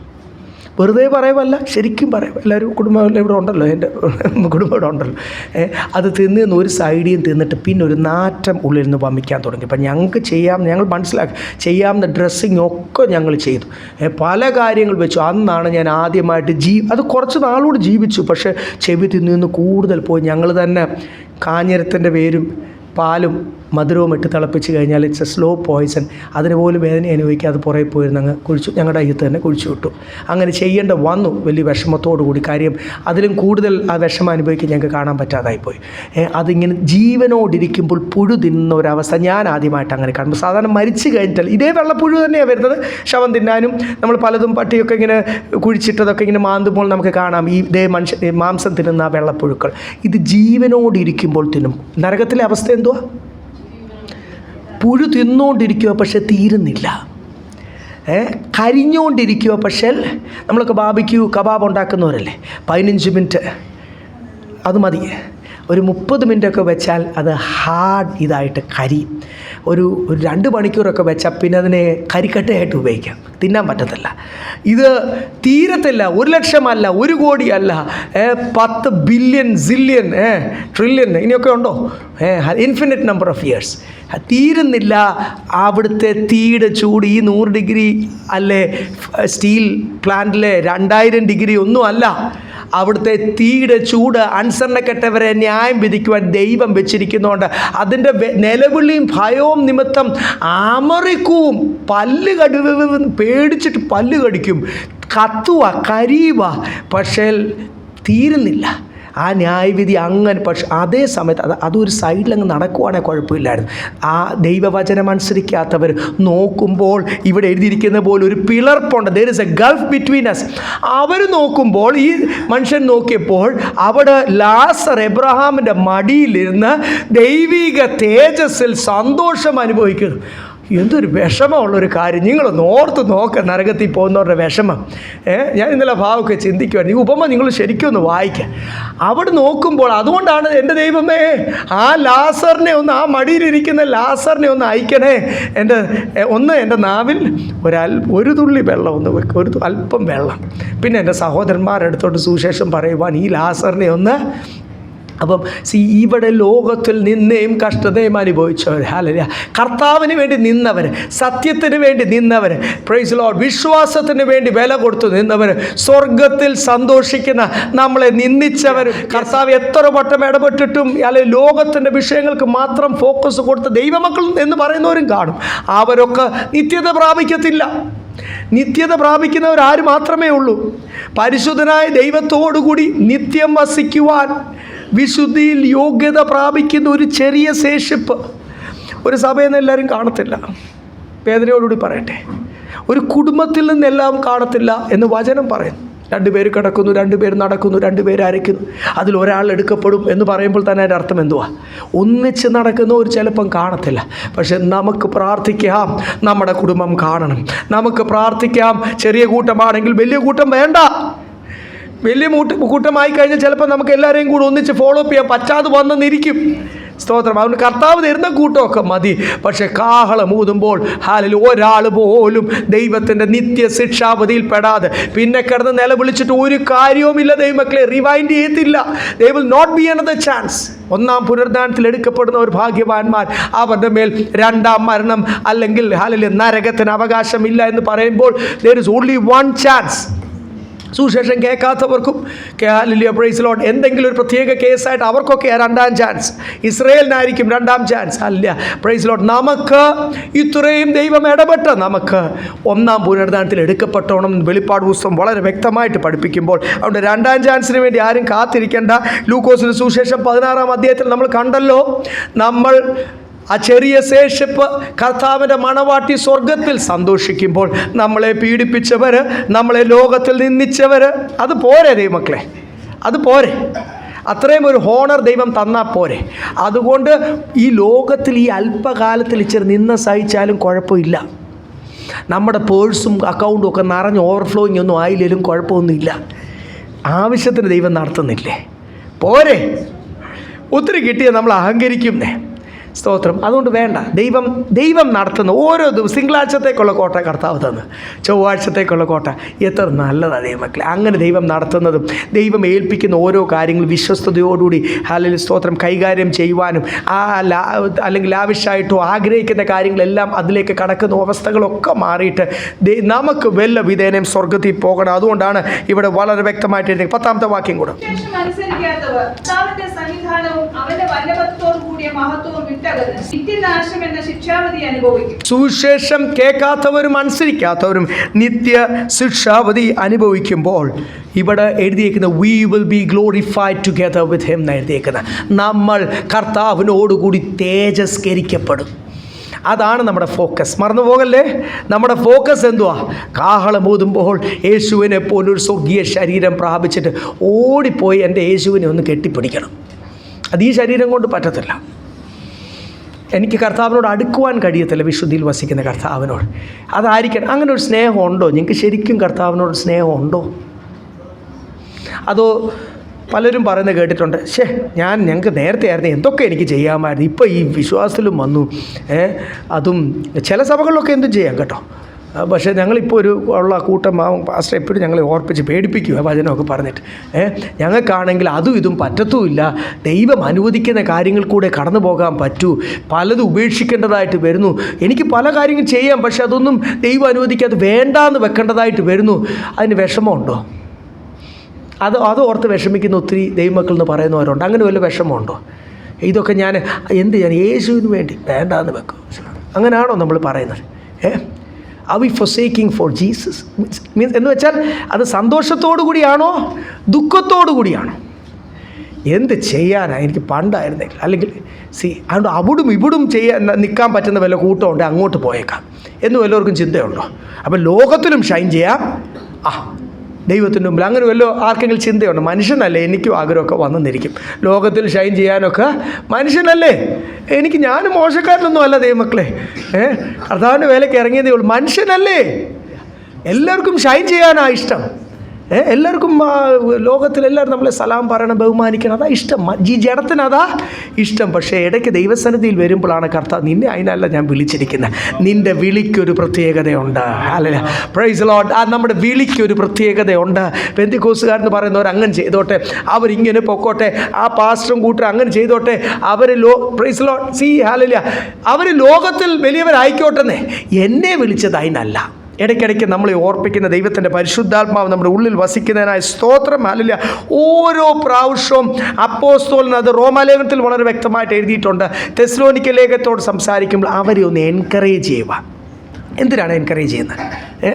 വെറുതെ പറയുമല്ല, ശരിക്കും പറയാം. എല്ലാവരും കുടുംബം ഇവിടെ ഉണ്ടല്ലോ, എൻ്റെ കുടുംബം ഇവിടെ ഉണ്ടല്ലോ. അത് തിന്ന് ഒരു സൈഡിൽ തിന്നിട്ട് പിന്നെ ഒരു നാറ്റം ഉള്ളിൽ നിന്ന് വമിക്കാൻ തുടങ്ങി. അപ്പം ഞങ്ങൾ മനസ്സിലാക്കി ചെയ്യാവുന്ന ഡ്രസ്സിങ് ഒക്കെ ഞങ്ങൾ ചെയ്തു, പല കാര്യങ്ങൾ വെച്ചു. അന്നാണ് ഞാൻ ആദ്യമായിട്ട് അത് കുറച്ച് നാളുകൂടി ജീവിച്ചു. പക്ഷേ ചെവി തിന്നു കൂടുതൽ പോയി. ഞങ്ങൾ തന്നെ കാഞ്ഞിരത്തിൻ്റെ വേരും പാലും മധുരവും ഇട്ട് തിളപ്പിച്ച് കഴിഞ്ഞാൽ ഇറ്റ്സ് എ സ്ലോ പോയിസൺ. അതിന് പോലും വേദന അനുഭവിക്കാതെ പുറകെ പോയിരുന്ന് അങ്ങ് കുഴിച്ചു, ഞങ്ങളുടെ അയ്യത്ത് തന്നെ കുഴിച്ചു വിട്ടു. അങ്ങനെ ചെയ്യേണ്ട വന്നു വലിയ വിഷമത്തോടു കൂടി. കാര്യം അതിലും കൂടുതൽ ആ വിഷമം അനുഭവിക്കാൻ ഞങ്ങൾക്ക് കാണാൻ പറ്റാതായിപ്പോയി. അതിങ്ങനെ ജീവനോടിരിക്കുമ്പോൾ പുഴു തിന്നുന്ന ഒരവസ്ഥ ഞാൻ ആദ്യമായിട്ട് അങ്ങനെ കാണുമ്പോൾ. സാധാരണ മരിച്ചു കഴിഞ്ഞിട്ടാൽ ഇതേ വെള്ളപ്പുഴു തന്നെയാണ് വരുന്നത്. ശവം തിന്നാനും നമ്മൾ പലതും പട്ടിയൊക്കെ ഇങ്ങനെ കുഴിച്ചിട്ടതൊക്കെ ഇങ്ങനെ മാന്തുമ്പോൾ നമുക്ക് കാണാം ഇതേ മാംസം തിന്നുന്ന ആ വെള്ളപ്പുഴുക്കൾ. ഇത് ജീവനോടിരിക്കുമ്പോൾ തിന്നും. നരകത്തിലെ അവസ്ഥ എന്തുവാ? പുഴു തിന്നുകൊണ്ടിരിക്കുക, പക്ഷെ തീരുന്നില്ല. കരിഞ്ഞുകൊണ്ടിരിക്കുക. പക്ഷേ നമ്മളൊക്കെ ബാർബിക്യൂ കബാബ് ഉണ്ടാക്കുന്നവരല്ലേ, 15 മിനിറ്റ് അത് മതി. ഒരു 30 മിനിറ്റൊക്കെ വെച്ചാൽ അത് ഹാർഡ് ഇതായിട്ട് കരിയും. ഒരു 2 മണിക്കൂറൊക്കെ വെച്ചാൽ പിന്നെ അതിനെ കരിക്കട്ടയായിട്ട് ഉപയോഗിക്കാം, തിന്നാൻ പറ്റത്തില്ല. ഇത് തീരത്തില്ല. 1 ലക്ഷമല്ല, 1 കോടിയല്ല, 10 ബില്യൺ, സില്യൺ, ട്രില്യൺ, ഇനിയൊക്കെ ഉണ്ടോ? Infinite number of years. തീരുന്നില്ല. അവിടുത്തെ തീയുടെ ചൂട് ഈ 100 ഡിഗ്രി അല്ലേ, സ്റ്റീൽ പ്ലാന്റിലെ 2000 ഡിഗ്രി ഒന്നും അല്ല. അവിടുത്തെ തീയുടെ ചൂട് അനുസരണക്കെട്ടവരെ ന്യായം വിധിക്കുവാൻ ദൈവം വെച്ചിരിക്കുന്നതുകൊണ്ട് അതിൻ്റെ നിലവിളിയും ഭയവും നിമിത്തം അമറിക്കും, പല്ല് പേടിച്ചിട്ട് പല്ല് കടിക്കും, കത്തുക, കരിയുക, പക്ഷേ തീരുന്നില്ല ആ ന്യായവിധി അങ്ങനെ. പക്ഷെ അതേ സമയത്ത് അതൊരു സൈഡിലങ്ങ് നടക്കുവാണെങ്കിൽ കുഴപ്പമില്ലായിരുന്നു. ആ ദൈവവചനം അനുസരിക്കാത്തവർ നോക്കുമ്പോൾ ഇവിടെ എഴുതിയിരിക്കുന്ന പോലെ ഒരു പിളർപ്പുണ്ട്. there is a gulf between us. അവർ നോക്കുമ്പോൾ, ഈ മനുഷ്യൻ നോക്കിയപ്പോൾ അവിടെ ലാസർ എബ്രഹാമിൻ്റെ മടിയിലിരുന്ന് ദൈവിക തേജസ്സിൽ സന്തോഷം അനുഭവിക്കുന്നു. എന്തൊരു വിഷമമുള്ളൊരു കാര്യം. നിങ്ങളൊന്ന് ഓർത്ത് നോക്കുക, നരകത്തിൽ പോകുന്നവരുടെ വിഷമം. ഞാൻ ഇന്നലെ ഭാവമൊക്കെ ചിന്തിക്കുവായിരുന്നു. ഈ ഉപമ നിങ്ങൾ ശരിക്കും ഒന്ന് വായിക്കുക. അവിടെ നോക്കുമ്പോൾ, അതുകൊണ്ടാണ് എൻ്റെ ദൈവമേ ആ ലാസറിനെ ഒന്ന്, ആ മടിയിലിരിക്കുന്ന ലാസറിനെ ഒന്ന് അയക്കണേ, എൻ്റെ നാവിൽ ഒരു തുള്ളി വെള്ളം ഒന്ന് വെക്കുക, ഒരു അല്പം വെള്ളം. പിന്നെ എൻ്റെ സഹോദരന്മാരെടുത്തോട്ട് സുവിശേഷം പറയുവാൻ ഈ ലാസറിനെ ഒന്ന്. അപ്പം ഇവിടെ ലോകത്തിൽ നിന്നെയും കഷ്ടതയും അനുഭവിച്ചവർ, ഹല്ലേലൂയ, കർത്താവിന് വേണ്ടി നിന്നവർ, സത്യത്തിന് വേണ്ടി നിന്നവർ, പ്രൈസ് ലോർഡ്, വിശ്വാസത്തിന് വേണ്ടി വില കൊടുത്തു നിന്നവർ, സ്വർഗത്തിൽ സന്തോഷിക്കുന്ന നമ്മളെ നിന്ദിച്ചവർ, കർത്താവ് എത്ര വട്ടം ഇടപെട്ടിട്ടും അല്ലെങ്കിൽ ലോകത്തിൻ്റെ വിഷയങ്ങൾക്ക് മാത്രം ഫോക്കസ് കൊടുത്ത ദൈവമക്കൾ എന്ന് പറയുന്നവരും കാണും. അവരൊക്കെ നിത്യത പ്രാപിക്കത്തില്ല. നിത്യത പ്രാപിക്കുന്നവർ ആര് മാത്രമേ ഉള്ളൂ? പരിശുദ്ധനായ ദൈവത്തോടുകൂടി നിത്യം വസിക്കുവാൻ വിശുദ്ധിയിൽ യോഗ്യത പ്രാപിക്കുന്ന ഒരു ചെറിയ ശേഷിപ്പ് ഒരു സഭയിൽ നിന്ന് എല്ലാവരും കാണത്തില്ല. വേദനയോടുകൂടി പറയട്ടെ, ഒരു കുടുംബത്തിൽ നിന്നെല്ലാം കാണത്തില്ല എന്ന് വചനം പറയുന്നു. 2 പേര് കിടക്കുന്നു, 2 പേര് നടക്കുന്നു, 2 പേര് അരയ്ക്കുന്നു, അതിൽ ഒരാൾ എടുക്കപ്പെടും എന്ന് പറയുമ്പോൾ തന്നെ അതിൻ്റെ അർത്ഥം എന്തുവാ? ഒന്നിച്ച് നടക്കുന്നവർ ചിലപ്പം കാണത്തില്ല. പക്ഷെ നമുക്ക് പ്രാർത്ഥിക്കാം, നമ്മുടെ കുടുംബം കാണണം. നമുക്ക് പ്രാർത്ഥിക്കാം, ചെറിയ കൂട്ടമാണെങ്കിൽ വലിയ കൂട്ടം വേണ്ട. വലിയ കൂട്ടമായി കഴിഞ്ഞാൽ ചിലപ്പോൾ നമുക്ക് എല്ലാവരെയും കൂടെ ഒന്നിച്ച് ഫോളോ അപ്പ് ചെയ്യാൻ പറ്റാതെ വന്നെന്നിരിക്കും. സ്തോത്രം. അതുകൊണ്ട് കർത്താവ് തരുന്ന കൂട്ടമൊക്കെ മതി. പക്ഷേ കാഹളം ഊതുമ്പോൾ ഒരാൾ പോലും ദൈവത്തിൻ്റെ നിത്യ ശിക്ഷാവധിയിൽ പെടാതെ പിന്നെ കിടന്ന് നിലവിളിച്ചിട്ട് ഒരു കാര്യവുമില്ല. ദൈവമക്കളെ റിവൈൻഡ് ചെയ്യത്തില്ല. They will not be another chance. 1-ാം പുനരുദ്ധാനത്തിൽ എടുക്കപ്പെടുന്ന ഒരു ഭാഗ്യവാന്മാർ, അവരുടെ മേൽ 2-ാം മരണം അല്ലെങ്കിൽ നരകത്തിന് അവകാശമില്ല എന്ന് പറയുമ്പോൾ there is only one chance. സുശേഷം കേൾക്കാത്തവർക്കും പ്രൈസ് ലോർഡ് എന്തെങ്കിലും ഒരു പ്രത്യേക കേസായിട്ട് അവർക്കൊക്കെ 2-ാം ചാൻസ്. ഇസ്രയേലിനായിരിക്കും 2-ാം ചാൻസ്. അല്ല, പ്രൈസ് ലോർഡ്, നമുക്ക് ഇത്രയും ദൈവം ഇടപെട്ട് നമുക്ക് 1-ാം പുനരുദ്ധാനത്തിൽ എടുക്കപ്പെട്ടോണം. വെളിപ്പാട് പുസ്തകം വളരെ വ്യക്തമായിട്ട് പഠിപ്പിക്കുമ്പോൾ അതുകൊണ്ട് 2-ാം ചാൻസിന് വേണ്ടി ആരും കാത്തിരിക്കേണ്ട. ലൂക്കോസിന്റെ സുവിശേഷം 16-ാം അധ്യായത്തിൽ നമ്മൾ കണ്ടല്ലോ, നമ്മൾ ആ ചെറിയ ശേഷിപ്പ് കർത്താവിൻ്റെ മണവാട്ടി സ്വർഗത്തിൽ സന്തോഷിക്കുമ്പോൾ നമ്മളെ പീഡിപ്പിച്ചവർ, നമ്മളെ ലോകത്തിൽ നിന്ദിച്ചവർ, അത് പോരെ ദൈവമക്കളെ, അത് പോരെ. അത്രയും ഒരു ഹോണർ ദൈവം തന്നാൽ പോരെ. അതുകൊണ്ട് ഈ ലോകത്തിൽ ഈ അല്പകാലത്തിൽ ഇച്ചിരി നിന്ന സഹിച്ചാലും കുഴപ്പമില്ല. നമ്മുടെ പേഴ്സും അക്കൗണ്ടും ഒക്കെ നിറഞ്ഞ് ഓവർഫ്ലോയിങ് ഒന്നും ആയില്ലെങ്കിലും കുഴപ്പമൊന്നുമില്ല. ആവശ്യത്തിന് ദൈവം നടത്തുന്നില്ലേ? പോരെ. ഒത്തിരി കിട്ടിയാൽ നമ്മൾ അഹങ്കരിക്കുന്നേ. സ്തോത്രം. അതുകൊണ്ട് വേണ്ട. ദൈവം നടത്തുന്ന ഓരോ ദിവസം തിങ്കളാഴ്ചത്തേക്കുള്ള കോട്ട കർത്താവ് തന്നു, ചൊവ്വാഴ്ചത്തേക്കുള്ള കോട്ട. എത്ര നല്ലതാണ് ദൈവമക്കളെ. അങ്ങനെ ദൈവം നടത്തുന്നതും ദൈവം ഏൽപ്പിക്കുന്ന ഓരോ കാര്യങ്ങളും വിശ്വസ്തയോടുകൂടി ഹല്ലേലൂയ സ്തോത്രം കൈകാര്യം ചെയ്യുവാനും അല്ലെങ്കിൽ ലാവിഷായിട്ടോ ആഗ്രഹിക്കുന്ന കാര്യങ്ങളെല്ലാം അതിലേക്ക് കടക്കുന്ന അവസ്ഥകളൊക്കെ മാറിയിട്ട് നമുക്ക് വല്ല വിധേനയും സ്വർഗത്തിൽ പോകണം. അതുകൊണ്ടാണ് ഇവിടെ വളരെ വ്യക്തമായിട്ട് 10-ാമത്തെ വാക്യം കൂടെ, സുവിശേഷം കേൾക്കാത്തവരും അനുസരിക്കാത്തവരും നിത്യ ശിക്ഷാവധി അനുഭവിക്കുമ്പോൾ ഇവിടെ എഴുതിയിരിക്കുന്ന we will be glorified together with him എന്ന് എഴുതിയിരിക്കുന്നത്. നമ്മൾ കർത്താവിനോടുകൂടി തേജസ്കരിക്കപ്പെടും. അതാണ് നമ്മുടെ ഫോക്കസ്. മറന്നു പോകല്ലേ. നമ്മുടെ ഫോക്കസ് എന്തുവാ? കാഹളം ഊതുമ്പോൾ യേശുവിനെ പോലൊരു സ്വർഗീയ ശരീരം പ്രാപിച്ചിട്ട് ഓടിപ്പോയി എൻ്റെ യേശുവിനെ ഒന്ന് കെട്ടിപ്പിടിക്കണം. അത് ഈ ശരീരം കൊണ്ട് പറ്റത്തില്ല. എനിക്ക് കർത്താവിനോട് അടുക്കുവാൻ കഴിയത്തില്ല, വിശുദ്ധിയിൽ വസിക്കുന്ന കർത്താവിനോട്. അതായിരിക്കണം. അങ്ങനെ ഒരു സ്നേഹമുണ്ടോ? നിങ്ങൾക്ക് ശരിക്കും കർത്താവിനോട് സ്നേഹമുണ്ടോ? അതോ പലരും പറയുന്നത് കേട്ടിട്ടുണ്ട്, ഞങ്ങൾക്ക് നേരത്തെ ആയിരുന്നു എന്തൊക്കെ എനിക്ക് ചെയ്യാമായിരുന്നു, ഇപ്പോൾ ഈ വിശ്വാസത്തിലും വന്നു. അതും ചില സഭകളിലൊക്കെ എന്തും ചെയ്യാം കേട്ടോ. പക്ഷേ ഞങ്ങളിപ്പോൾ ഉള്ള കൂട്ടം പാസ്റ്റർ എപ്പോഴും ഞങ്ങളെ ഓർപ്പിച്ച് പേടിപ്പിക്കുക വചനമൊക്കെ പറഞ്ഞിട്ട്. ഞങ്ങൾക്കാണെങ്കിൽ അതും ഇതും പറ്റത്തുമില്ല. ദൈവം അനുവദിക്കുന്ന കാര്യങ്ങൾ കൂടെ കടന്നു പോകാൻ പറ്റൂ. പലതും ഉപേക്ഷിക്കേണ്ടതായിട്ട് വരുന്നു. എനിക്ക് പല കാര്യങ്ങൾ ചെയ്യാം, പക്ഷെ അതൊന്നും ദൈവം അനുവദിക്കാതെ വേണ്ടാന്ന് വെക്കേണ്ടതായിട്ട് വരുന്നു. അതിന് വിഷമമുണ്ടോ? അത് ഓർത്ത് വിഷമിക്കുന്ന ഒത്തിരി ദൈവമക്കൾ എന്ന് പറയുന്നവരുണ്ട്. അങ്ങനെ വല്ല വിഷമമുണ്ടോ? ഇതൊക്കെ ഞാൻ യേശുവിന് വേണ്ടി വേണ്ടാന്ന് വെക്കും. അങ്ങനെയാണോ നമ്മൾ പറയുന്നത്? Are we forsaking for Jesus? Means എന്ന് വെച്ചാൽ അത് സന്തോഷത്തോടു കൂടിയാണോ ദുഃഖത്തോടു കൂടിയാണോ? എന്ത് ചെയ്യാനാണ്? എനിക്ക് പണ്ടായിരുന്നെങ്കിൽ അല്ലെങ്കിൽ അതുകൊണ്ട് അവിടും ഇവിടും നിൽക്കാൻ പറ്റുന്ന വല്ല കൂട്ടമുണ്ട്, അങ്ങോട്ട് പോയേക്കാം എന്ന് വല്ലവർക്കും ചിന്തയുണ്ടോ? അപ്പം ലോകത്തിലും ഷൈൻ ചെയ്യാം, ദൈവത്തിൻ്റെ മുമ്പിൽ അങ്ങനെ വല്ല ആർക്കെങ്കിലും ചിന്തയുണ്ടോ? മനുഷ്യനല്ലേ, എനിക്കും ആഗ്രഹമൊക്കെ വന്നെന്നിരിക്കും ലോകത്തിൽ ഷൈൻ ചെയ്യാനൊക്കെ. മനുഷ്യനല്ലേ, ഞാനും മോശക്കാരനൊന്നും അല്ല ദൈവമക്കളെ, കർത്താവിൻ്റെ വേലയ്ക്ക് ഇറങ്ങിയതേ ഉള്ളൂ. മനുഷ്യനല്ലേ, എല്ലാവർക്കും ഷൈൻ ചെയ്യാനാണ് ഇഷ്ടം. എല്ലാവർക്കും ലോകത്തിലെല്ലാവരും നമ്മളെ സലാം പറയണം, ബഹുമാനിക്കണം, അതാ ഇഷ്ടം. ഈ ജഡത്തിന് അതാ ഇഷ്ടം. പക്ഷേ ഇടയ്ക്ക് ദൈവസന്നിധിയിൽ വരുമ്പോഴാണ് കർത്താവ് നിന്നെ അതിനല്ല ഞാൻ വിളിച്ചിരിക്കുന്നത്, നിൻ്റെ വിളിക്കൊരു പ്രത്യേകതയുണ്ട്. അല്ല, പ്രൈസ് ദി ലോർഡ്. നമ്മുടെ വിളിക്കൊരു പ്രത്യേകതയുണ്ട്. പെന്തിക്കോസ്തുകാരെന്ന് പറയുന്നവർ അങ്ങനെ ചെയ്തോട്ടെ, അവരിങ്ങനെ പൊക്കോട്ടെ, ആ പാസ്റ്ററും കൂട്ടരും അങ്ങനെ ചെയ്തോട്ടെ, അവർ പ്രൈസ് ദി ലോർഡ്, ഹല്ലേലൂയ, അവർ ലോകത്തിൽ വലിയവരായിക്കോട്ടെന്നേ. എന്നെ വിളിച്ചത് അതിനല്ല. ഇടയ്ക്കിടയ്ക്ക് നമ്മളെ ഓർപ്പിക്കുന്ന ദൈവത്തിൻ്റെ പരിശുദ്ധാത്മാവ് നമ്മുടെ ഉള്ളിൽ വസിക്കുന്നതിനായ സ്തോത്രം. ഹല്ലേലൂയ. ഓരോ പ്രാവശ്യവും അപ്പോസ്തലൻ അത് റോമാലേഖനത്തിൽ വളരെ വ്യക്തമായിട്ട് എഴുതിയിട്ടുണ്ട്. തെസ്സലോനിക്ക ലേഖനത്തോട് സംസാരിക്കുമ്പോൾ അവരെ ഒന്ന് എൻകറേജ് ചെയ്യുക. എന്തിനാണ് എൻകറേജ് ചെയ്യുന്നത്?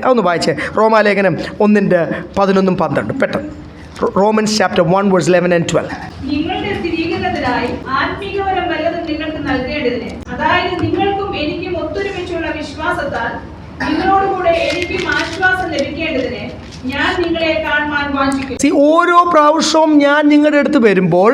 അതൊന്ന് വായിച്ചേ. റോമാലേഖനം 1:11-12 പെട്ടെന്ന്. Romance chapter 1:11-12. നിങ്ങളുടെ സ്ഥിരീകരണത്തിനായി ആത്മീകപരം വല്ലതും നിങ്ങൾക്ക് നൽകേണ്ടതിന്, അതായത് നിങ്ങൾക്കും എനിക്കും ഒത്തൊരുമിച്ചുള്ള വിശ്വാസത്താൽ നിങ്ങളോടുകൂടെ എനിക്കും ആശ്വാസം ലഭിക്കേണ്ടതിന് ഞാൻ നിങ്ങളെ കാണുവാൻ വാഞ്ചിക്കുന്നു. ഓരോ പ്രാവശ്യവും ഞാൻ നിങ്ങളുടെ അടുത്ത് വരുമ്പോൾ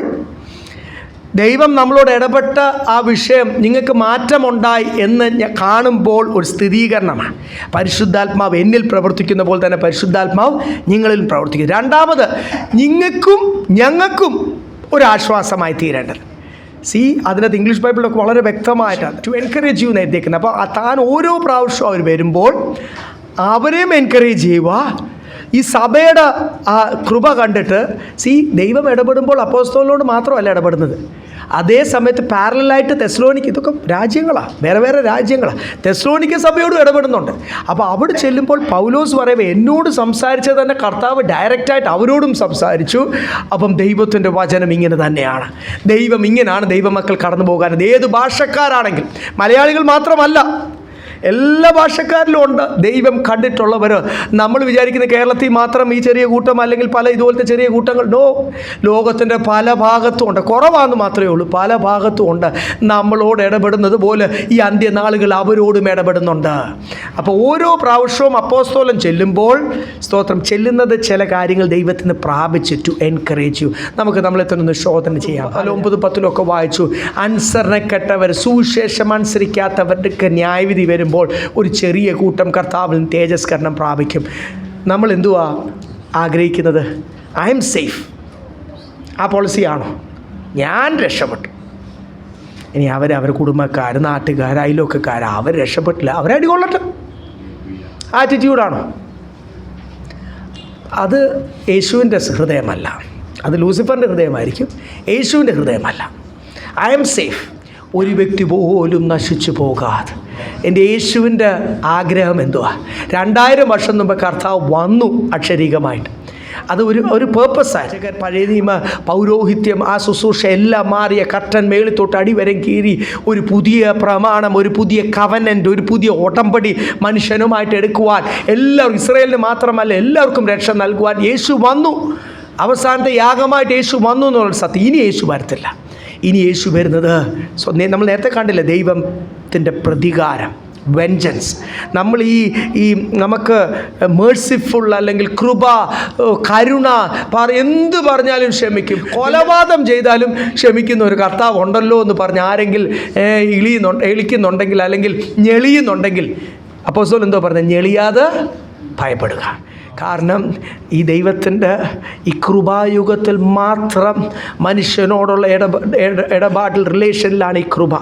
ദൈവം നമ്മളോട് ഇടപെട്ട ആ വിഷയം നിങ്ങൾക്ക് മാറ്റമുണ്ടായി എന്ന് കാണുമ്പോൾ ഒരു സ്ഥിരീകരണമാണ്. പരിശുദ്ധാത്മാവ് എന്നിൽ പ്രവർത്തിക്കുന്ന പോലെ തന്നെ പരിശുദ്ധാത്മാവ് നിങ്ങളിൽ പ്രവർത്തിക്കുന്നു. രണ്ടാമത്, നിങ്ങൾക്കും ഞങ്ങൾക്കും ഒരാശ്വാസമായി തീരേണ്ടത്. അതിനകത്ത് ഇംഗ്ലീഷ് ബൈബിളൊക്കെ വളരെ വ്യക്തമായിട്ടാണ് ടു എൻകറേജ് യു എന്ന് എഴുതിയിരിക്കുന്നത്. അപ്പോൾ താൻ ഓരോ പ്രാവശ്യവും അവർ വരുമ്പോൾ അവരെയും എൻകറേജ് ചെയ്യുക. ഈ സഭയുടെ ആ കൃപ കണ്ടിട്ട് ദൈവം ഇടപെടുമ്പോൾ അപ്പോസ്തലനോട് മാത്രമല്ല ഇടപെടുന്നത്, അതേ സമയത്ത് പാരലായിട്ട് തെസ്സലോനിക്ക, ഇതൊക്കെ രാജ്യങ്ങളാണ്, വേറെ വേറെ രാജ്യങ്ങളാണ്, തെസ്സലോനിക്ക സഭയോടും ഇടപെടുന്നുണ്ട്. അപ്പോൾ അവിടെ ചെല്ലുമ്പോൾ പൗലോസ് പറയുമ്പോൾ എന്നോട് സംസാരിച്ചത് തന്നെ കർത്താവ് ഡയറക്റ്റായിട്ട് അവരോടും സംസാരിച്ചു. അപ്പം ദൈവത്തിൻ്റെ വചനം ഇങ്ങനെ തന്നെയാണ്. ദൈവം ഇങ്ങനെയാണ് ദൈവമക്കൾ കടന്നു പോകാൻ. ഏത് ഭാഷക്കാരാണെങ്കിൽ, മലയാളികൾ മാത്രമല്ല, എല്ലാ ഭാഷക്കാരിലും ഉണ്ട്. ദൈവം കണ്ടിട്ടുള്ളവർ. നമ്മൾ വിചാരിക്കുന്ന കേരളത്തിൽ മാത്രം ഈ ചെറിയ കൂട്ടം അല്ലെങ്കിൽ പല ഇതുപോലത്തെ ചെറിയ കൂട്ടങ്ങൾ, ലോകത്തിൻ്റെ പല ഭാഗത്തും ഉണ്ട്. കുറവാണെന്ന് മാത്രമേ ഉള്ളൂ, പല ഭാഗത്തും ഉണ്ട്. നമ്മളോട് ഇടപെടുന്നത് പോലെ ഈ അന്ത്യനാളുകൾ അവരോടും ഇടപെടുന്നുണ്ട്. അപ്പോൾ ഓരോ പ്രാവശ്യവും അപ്പോസ്തലൻ ചെല്ലുമ്പോൾ സ്തോത്രം ചെല്ലുന്നത് ചില കാര്യങ്ങൾ ദൈവത്തിന് പ്രാപിച്ച് ടു എൻകറേജ് യു. നമുക്ക് നമ്മളെ തന്നെ ഒന്ന് ശോധന ചെയ്യാം. 9-10 വായിച്ചു. അനുസരണക്കെട്ടവർ, സുവിശേഷം അനുസരിക്കാത്തവർക്ക് ന്യായവിധി വരും. ഒരു ചെറിയ കൂട്ടം കർത്താവിൽ തേജസ്കരണം പ്രാപിക്കും. നമ്മൾ എന്തുവാ ആഗ്രഹിക്കുന്നത്? I M safe. ആ പോളിസിയാണോ? ഞാൻ രക്ഷപ്പെട്ടു. ഇനി അവരെ കുടുംബക്കാർ, നാട്ടുകാർ, അയൽവക്കക്കാർ അവർ രക്ഷപ്പെട്ടില്ല, അവരടികൊള്ളട്ടെ. ആറ്റിറ്റ്യൂഡാണോ? അത് യേശുവിൻ്റെ ഹൃദയമല്ല. അത് ലൂസിഫറിൻ്റെ ഹൃദയമായിരിക്കും, യേശുവിൻ്റെ ഹൃദയമല്ല. I M safe. ഒരു വ്യക്തി പോലും നശിച്ചു പോകാതെ. എൻ്റെ യേശുവിൻ്റെ ആഗ്രഹം എന്തുവാ? 2000 വർഷം മുമ്പ് കർത്താവ് വന്നു അക്ഷരീകമായിട്ട്. അത് ഒരു പേർപ്പസായിട്ട്. പഴയ നിയമ പൗരോഹിത്യം, ആ ശുശ്രൂഷ എല്ലാം മാറിയ കർട്ടൻ മേളിൽ തൊട്ട് അടിവരെ കീറി ഒരു പുതിയ പ്രമാണം, ഒരു പുതിയ കവനൻ്റ്, ഒരു പുതിയ ഉടമ്പടി മനുഷ്യനുമായിട്ട് എടുക്കുവാൻ, എല്ലാവർക്കും, ഇസ്രായേലിന് മാത്രമല്ല എല്ലാവർക്കും രക്ഷ നൽകുവാൻ യേശു വന്നു. അവസാനത്തെ യാഗമായിട്ട് യേശു വന്നു എന്നുള്ളൊരു സത്യം. ഇനി യേശു വരത്തില്ല. ഇനി യേശു വരുന്നത് നമ്മൾ നേരത്തെ കണ്ടില്ല, ദൈവത്തിൻ്റെ പ്രതികാരം, വെഞ്ചൻസ്. നമ്മൾ ഈ നമുക്ക് മേഴ്സിഫുൾ അല്ലെങ്കിൽ കൃപ, കരുണ എന്ത് പറഞ്ഞാലും ക്ഷമിക്കും, കൊലപാതകം ചെയ്താലും ക്ഷമിക്കുന്ന ഒരു കർത്താവ് ഉണ്ടല്ലോ എന്ന് പറഞ്ഞ് ആരെങ്കിലും എളിക്കുന്നുണ്ടെങ്കിൽ അല്ലെങ്കിൽ ഞെളിയുന്നുണ്ടെങ്കിൽ അപ്പോസ്തലൻ എന്തോ പറഞ്ഞത്? ഞെളിയാതെ ഭയപ്പെടുക. കാരണം ഈ ദൈവത്തിൻ്റെ ഈ കൃപായുഗത്തിൽ മാത്രം മനുഷ്യനോടുള്ള ഇടപാടിൽ, റിലേഷനിലാണ് ഈ കൃപ.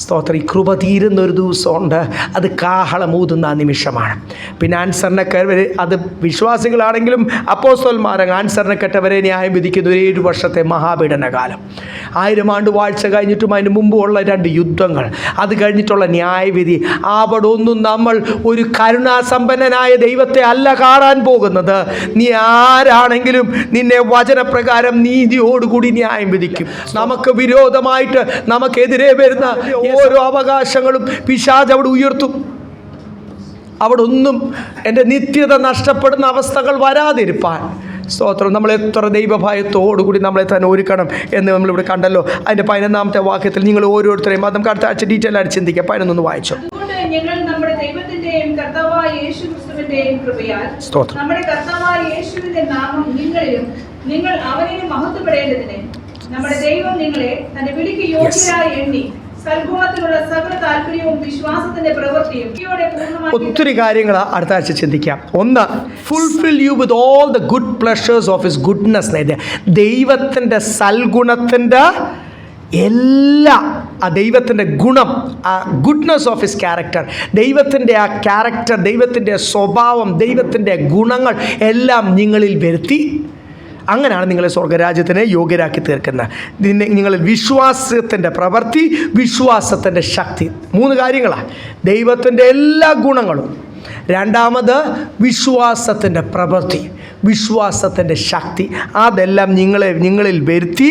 സ്തോത്രം. ഈ കൃപ തീരുന്ന ഒരു ദിവസമുണ്ട്, അത് കാഹളമൂതുന്ന നിമിഷമാണ്. പിന്നെ ആൻസറിനൊക്കെ അത് വിശ്വാസികളാണെങ്കിലും അപ്പോസ്തലന്മാരും ആൻസറിനെക്കെട്ടവരെ ന്യായം വിധിക്കുന്ന ഒരു 7 വർഷത്തെ മഹാപീഡനകാലം, 1000 ആണ്ട് വാഴ്ച കഴിഞ്ഞിട്ടും അതിന് മുമ്പുള്ള 2 യുദ്ധങ്ങൾ, അത് കഴിഞ്ഞിട്ടുള്ള ന്യായവിധി. അവിടെ ഒന്നും നമ്മൾ ഒരു കരുണാസമ്പന്നനായ ദൈവത്തെ അല്ല കാണാൻ പോകുന്നത്. നീ ആരാണെങ്കിലും നിന്നെ വചനപ്രകാരം നീതിയോടുകൂടി ന്യായം വിധിക്കും. നമുക്ക് വിരോധമായിട്ട് നമുക്കെതിരെ വരുന്ന ഓരോ അവകാശങ്ങളും പിശാച് അവിടെ ഉയർത്തും. അവിടെ ഒന്നും എൻ്റെ നിത്യത നഷ്ടപ്പെടുന്ന അവസ്ഥകൾ വരാതിരിപ്പാൻ സ്തോത്രം, നമ്മൾ എത്ര ദൈവഭയത്തോടുകൂടി നമ്മളെ തന്നെ ഒരുക്കണം എന്ന് നമ്മളിവിടെ കണ്ടല്ലോ. അതിൻ്റെ 11ാമത്തെ വാക്യത്തിൽ നിങ്ങൾ ഓരോരുത്തരെയും അത് നമുക്ക് അടുത്ത ആഴ്ച ഡീറ്റെയിൽ ആയിട്ട് ചിന്തിക്കാം. 11 വായിച്ചു. അതുകൊണ്ട് ഞങ്ങൾ നമ്മുടെ ദൈവത്തിന്റെയും കർത്താവായ യേശുക്രിസ്തുവിന്റെയും കൃപയാൽ സ്തോത്രം. നമ്മുടെ കർത്താവായ യേശുവിന്റെ നാമം നിങ്ങളിലും നിങ്ങൾ അവനിലും മഹത്വപ്പെടേണ്ടതിന് നമ്മുടെ ദൈവം നിങ്ങളെ തന്റെ വിളിക്ക് യോഗ്യരായി എണ്ണി സൽഗുണത്തിലുള്ള സകല താല്പര്യവും വിശ്വാസത്തിന്റെ പ്രവൃത്തിയും ഒത്തിരി കാര്യങ്ങൾ അടുത്ത ആഴ്ച ചിന്തിക്കാം. ഒന്ന്, fulfil you with all the good pleasures of his goodness. ദൈവത്തിൻ്റെ സൽഗുണത്തിൻ്റെ എല്ലാ ആ ദൈവത്തിൻ്റെ ഗുണം, ആ ഗുഡ്നെസ് ഓഫ് ഹിസ് ക്യാരക്ടർ, ദൈവത്തിൻ്റെ ആ ക്യാരക്ടർ, ദൈവത്തിൻ്റെ സ്വഭാവം, ദൈവത്തിൻ്റെ ഗുണങ്ങൾ എല്ലാം നിങ്ങളിൽ വരുത്തി. അങ്ങനെയാണ് നിങ്ങളെ സ്വർഗരാജ്യത്തിന് യോഗ്യരാക്കി തീർക്കുന്നത്. നിങ്ങളിൽ വിശ്വാസത്തിൻ്റെ പ്രവൃത്തി, വിശ്വാസത്തിൻ്റെ ശക്തി. 3 കാര്യങ്ങളാണ്. ദൈവത്തിൻ്റെ എല്ലാ ഗുണങ്ങളും, രണ്ടാമത് വിശ്വാസത്തിൻ്റെ പ്രവൃത്തി, വിശ്വാസത്തിൻ്റെ ശക്തി. അതെല്ലാം നിങ്ങളിൽ വരുത്തി.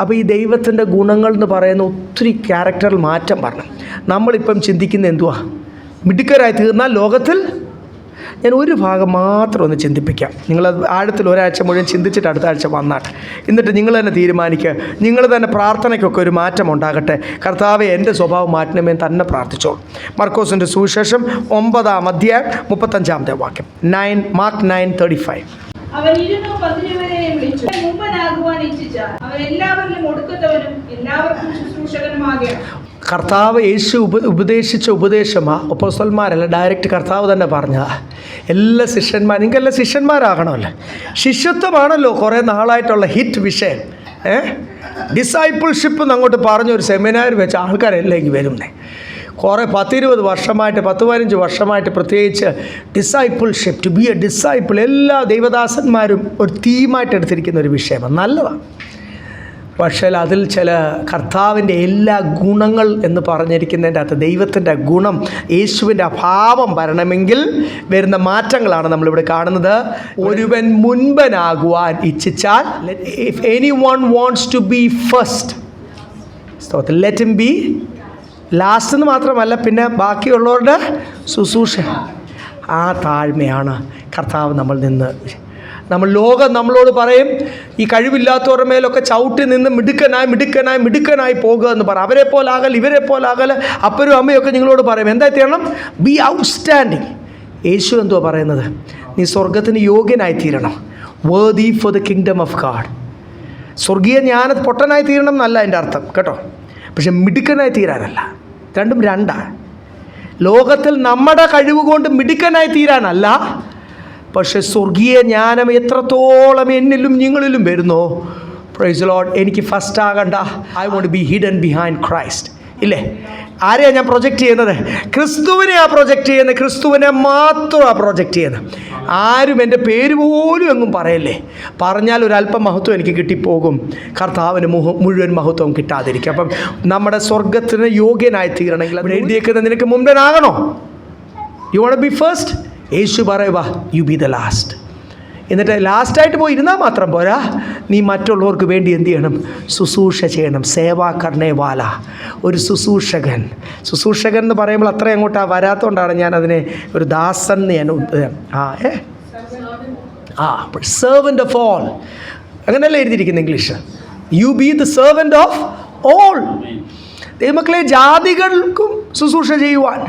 അപ്പോൾ ഈ ദൈവത്തിൻ്റെ ഗുണങ്ങൾ എന്ന് പറയുന്ന ഒത്തിരി ക്യാരക്ടറിൽ മാറ്റം പറഞ്ഞു. നമ്മളിപ്പം ചിന്തിക്കുന്ന എന്തുവാ? മിടുക്കരായി തീർന്നാൽ ലോകത്തിൽ. ഞാൻ ഒരു ഭാഗം മാത്രം ഒന്ന് ചിന്തിപ്പിക്കാം. നിങ്ങളത് ആഴത്തിൽ ഒരാഴ്ച മുഴുവൻ ചിന്തിച്ചിട്ട് അടുത്ത ആഴ്ച വന്നാട്ടെ. എന്നിട്ട് നിങ്ങൾ തന്നെ തീരുമാനിക്കുക. നിങ്ങൾ തന്നെ പ്രാർത്ഥനയ്ക്കൊക്കെ ഒരു മാറ്റം ഉണ്ടാകട്ടെ. കർത്താവെ, എൻ്റെ സ്വഭാവം മാറ്റണമേ തന്നെ പ്രാർത്ഥിച്ചോളൂ. മർക്കോസിൻ്റെ സുവിശേഷം 9-ാം അധ്യായം 35-ാമത്തെ വാക്യം. മാർക്ക് 9:35. അവൻ 210 വിളിച്ചു മുമ്പനാകുവാൻ ഇച്ഛിച്ചാൽ അവൻ എല്ലാവരിലും ഒടുക്കത്തവനും എല്ലാവർക്കും ശുശ്രൂഷകനുമാകണം. കർത്താവ് യേശു ഉപദേശിച്ച ഉപദേശമാണ്. അപ്പോസ്തലന്മാരല്ല, ഡയറക്റ്റ് കർത്താവ് തന്നെ പറഞ്ഞതാണ്. എല്ലാ ശിഷ്യന്മാരും, നിങ്ങൾക്കെല്ലാം ശിഷ്യന്മാരാകണമല്ലോ. ശിഷ്യത്വമാണല്ലോ കുറേ നാളായിട്ടുള്ള ഹിറ്റ് വിഷയം. ഡിസൈപ്പിൾഷിപ്പ് അങ്ങോട്ട് പറഞ്ഞൊരു സെമിനാർ വെച്ച് ആൾക്കാരെല്ലാം ഇങ്ങ് വരുന്നേ. കുറേ 10-20 വർഷമായിട്ട്, 10-15 വർഷമായിട്ട് പ്രത്യേകിച്ച് discipleship, to be a disciple, എല്ലാ ദൈവദാസന്മാരും ഒരു തീമായിട്ട് എടുത്തിരിക്കുന്ന ഒരു വിഷയമാണ്. നല്ലതാണ്. പക്ഷേ അതിൽ ചില കർത്താവിൻ്റെ എല്ലാ ഗുണങ്ങൾ എന്ന് പറഞ്ഞിരിക്കുന്നതിൻ്റെ അകത്ത് ദൈവത്തിൻ്റെ ഗുണം, യേശുവിൻ്റെ അഭാവം വരണമെങ്കിൽ വരുന്ന മാറ്റങ്ങളാണ് നമ്മളിവിടെ കാണുന്നത്. ഒരുവൻ മുൻപനാകുവാൻ ഇച്ഛിച്ചാൽ, if anyone wants to be first, let him be last എന്ന് മാത്രമല്ല, പിന്നെ ബാക്കിയുള്ളവരുടെ ശുശ്രൂഷ. ആ താഴ്മയാണ് കർത്താവ് ലോകം നമ്മളോട് പറയും, ഈ കഴിവില്ലാത്തവരുടെ മേലൊക്കെ ചവിട്ടി നിന്ന് മിടുക്കനായി പോകുക എന്ന് പറ. അവരെ പോലാകൽ, ഇവരെ പോലാകൽ, അപ്പനും അമ്മയൊക്കെ നിങ്ങളോട് പറയും. എന്താ ചെയ്യണം? B outstanding. യേശു എന്തുവാ പറയുന്നത്? നീ സ്വർഗത്തിന് യോഗ്യനായി തീരണം. Worthy for the kingdom of God. സ്വർഗീയ ജ്ഞാന പൊട്ടനായി തീരണം എന്നല്ല എൻ്റെ അർത്ഥം കേട്ടോ. പക്ഷെ മിടുക്കനായി തീരാനല്ല. രണ്ടും രണ്ടാണ്. ലോകത്തിൽ നമ്മുടെ കഴിവ് കൊണ്ട് മിടുക്കനായി തീരാനല്ല, പക്ഷെ സ്വർഗീയ ജ്ഞാനം എത്രത്തോളം എന്നിലും നിങ്ങളിലും വരുന്നോ, പ്രൈസ് ദി ലോർഡ്, എനിക്ക് ഫസ്റ്റ് ആകണ്ട. I won't be hidden behind Christ. ഇല്ലേ? ആരെയാണ് ഞാൻ പ്രൊജക്റ്റ് ചെയ്യുന്നത്? ക്രിസ്തുവിനെയാണ് പ്രൊജക്റ്റ് ചെയ്യുന്നത്. ക്രിസ്തുവിനെ മാത്രമാണ് പ്രൊജക്റ്റ് ചെയ്യുന്നത്. ആരും എൻ്റെ പേര് പോലും എങ്ങും പറയല്ലേ. പറഞ്ഞാൽ ഒരല്പം മഹത്വം എനിക്ക് കിട്ടിപ്പോകും, കർത്താവിന് മുഴുവൻ മഹത്വം കിട്ടാതിരിക്കും. അപ്പം നമ്മുടെ സ്വർഗത്തിന് യോഗ്യനായി തീരണമെങ്കിൽ അവിടെ എഴുതിയേക്കുന്നത് നിനക്ക് മുമ്പനാകണോ? You want be first? Yeshu പറയുക യു ബി ദ ലാസ്റ്റ്. എന്നിട്ട് ലാസ്റ്റായിട്ട് പോയി ഇരുന്നാൽ മാത്രം പോരാ, നീ മറ്റുള്ളവർക്ക് വേണ്ടി എന്ത് ചെയ്യണം? ശുശ്രൂഷ ചെയ്യണം. സേവാ കർണേ വാല, ഒരു ശുശ്രൂഷകൻ എന്ന് പറയുമ്പോൾ അത്ര അങ്ങോട്ട് വരാത്തതുകൊണ്ടാണ് ഞാൻ അതിനെ ഒരു ദാസൻ സെർവൻ്റ് ഓഫ് ഓൾ അങ്ങനെയല്ലേ എഴുതിയിരിക്കുന്നത് English. You be the servant of all. ദൈവമക്കളെ, ജാതികൾക്കും ശുശ്രൂഷ ചെയ്യുവാൻ,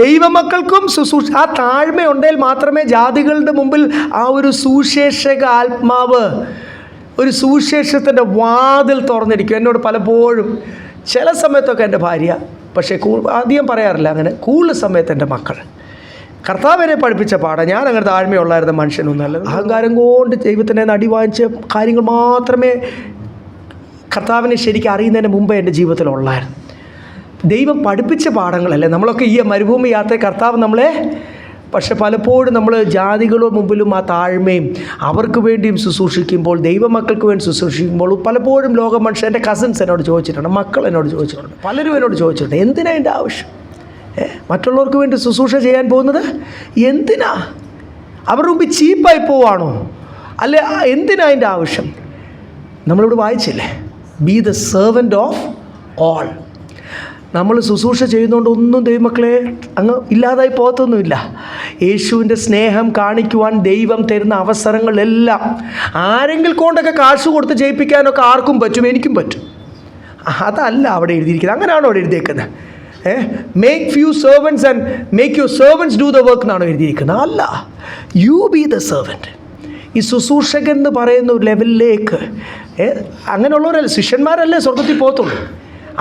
ദൈവമക്കൾക്കും ശുശ്രൂഷ. ആ താഴ്മയുണ്ടെങ്കിൽ മാത്രമേ ജാതികളുടെ മുമ്പിൽ ആ ഒരു സുശേഷക ആത്മാവ്, ഒരു സുശേഷത്തിൻ്റെ വാതിൽ തുറന്നിരിക്കും. എന്നോട് പലപ്പോഴും ചില സമയത്തൊക്കെ എൻ്റെ ഭാര്യ, പക്ഷേ അധികം പറയാറില്ല അങ്ങനെ, കൂടുതൽ സമയത്ത് എൻ്റെ മക്കൾ, കർത്താവിനെ പഠിപ്പിച്ച പാഠം. ഞാൻ അങ്ങനെ താഴ്മയുള്ളായിരുന്ന മനുഷ്യനൊന്നല്ല. അഹങ്കാരം കൊണ്ട് ദൈവത്തിനെ നടി വാങ്ങിച്ച കാര്യങ്ങൾ മാത്രമേ കർത്താവിനെ ശരിക്കും അറിയുന്നതിന് മുമ്പേ എൻ്റെ ജീവിതത്തിലുള്ളായിരുന്നു. ദൈവം പഠിപ്പിച്ച പാഠങ്ങളല്ലേ. നമ്മളൊക്കെ ഈ മരുഭൂമി യാത്ര കർത്താവ് നമ്മളെ, പക്ഷെ പലപ്പോഴും നമ്മൾ ജാതികളുടെ മുമ്പിലും ആ താഴ്മയും അവർക്ക് വേണ്ടിയും ശുശ്രൂഷിക്കുമ്പോൾ, ദൈവമക്കൾക്ക് വേണ്ടി ശുശ്രൂഷിക്കുമ്പോൾ പലപ്പോഴും ലോക മനുഷ്യർ, എൻ്റെ കസിൻസ് എന്നോട് ചോദിച്ചിട്ടുണ്ട്, മക്കൾ എന്നോട് ചോദിച്ചിട്ടുണ്ട്, പലരും എന്നോട് ചോദിച്ചിട്ടുണ്ട്, എന്തിനാ എൻ്റെ ആവശ്യം? മറ്റുള്ളവർക്ക് വേണ്ടി ശുശ്രൂഷ ചെയ്യാൻ പോകുന്നത് എന്തിനാ? അവരുടെ മുമ്പിൽ ചീപ്പായി പോവാണോ? അല്ലെ എന്തിനാ അതിൻ്റെ ആവശ്യം? നമ്മളിവിടെ വായിച്ചില്ലേ, be the servant of all. നമ്മൾ ശുശ്രൂഷ ചെയ്യുന്നതുകൊണ്ട് ഒന്നും ദൈവമക്കളെ അങ്ങ് ഇല്ലാതായി പോകത്തൊന്നുമില്ല. യേശുവിൻ്റെ സ്നേഹം കാണിക്കുവാൻ ദൈവം തരുന്ന അവസരങ്ങളെല്ലാം ആരെങ്കിലും കൊണ്ടൊക്കെ കാശ് കൊടുത്ത് ജയിപ്പിക്കാനൊക്കെ ആർക്കും പറ്റും, എനിക്കും പറ്റും. അതല്ല അവിടെ എഴുതിയിരിക്കുന്നത്. അങ്ങനെയാണോ അവിടെ എഴുതിയേക്കുന്നത്? Make few servants and make your servants do the work എന്നാണോ എഴുതിയിരിക്കുന്നത്? അല്ല, യു ബി ദ സെർവൻറ്റ്. ഈ ശുശ്രൂഷകൻ എന്ന് പറയുന്ന ഒരു ലെവലിലേക്ക് അങ്ങനെയുള്ളവരല്ലേ, ശിഷ്യന്മാരല്ലേ സ്വർഗത്തിൽ പോകത്തുള്ളൂ.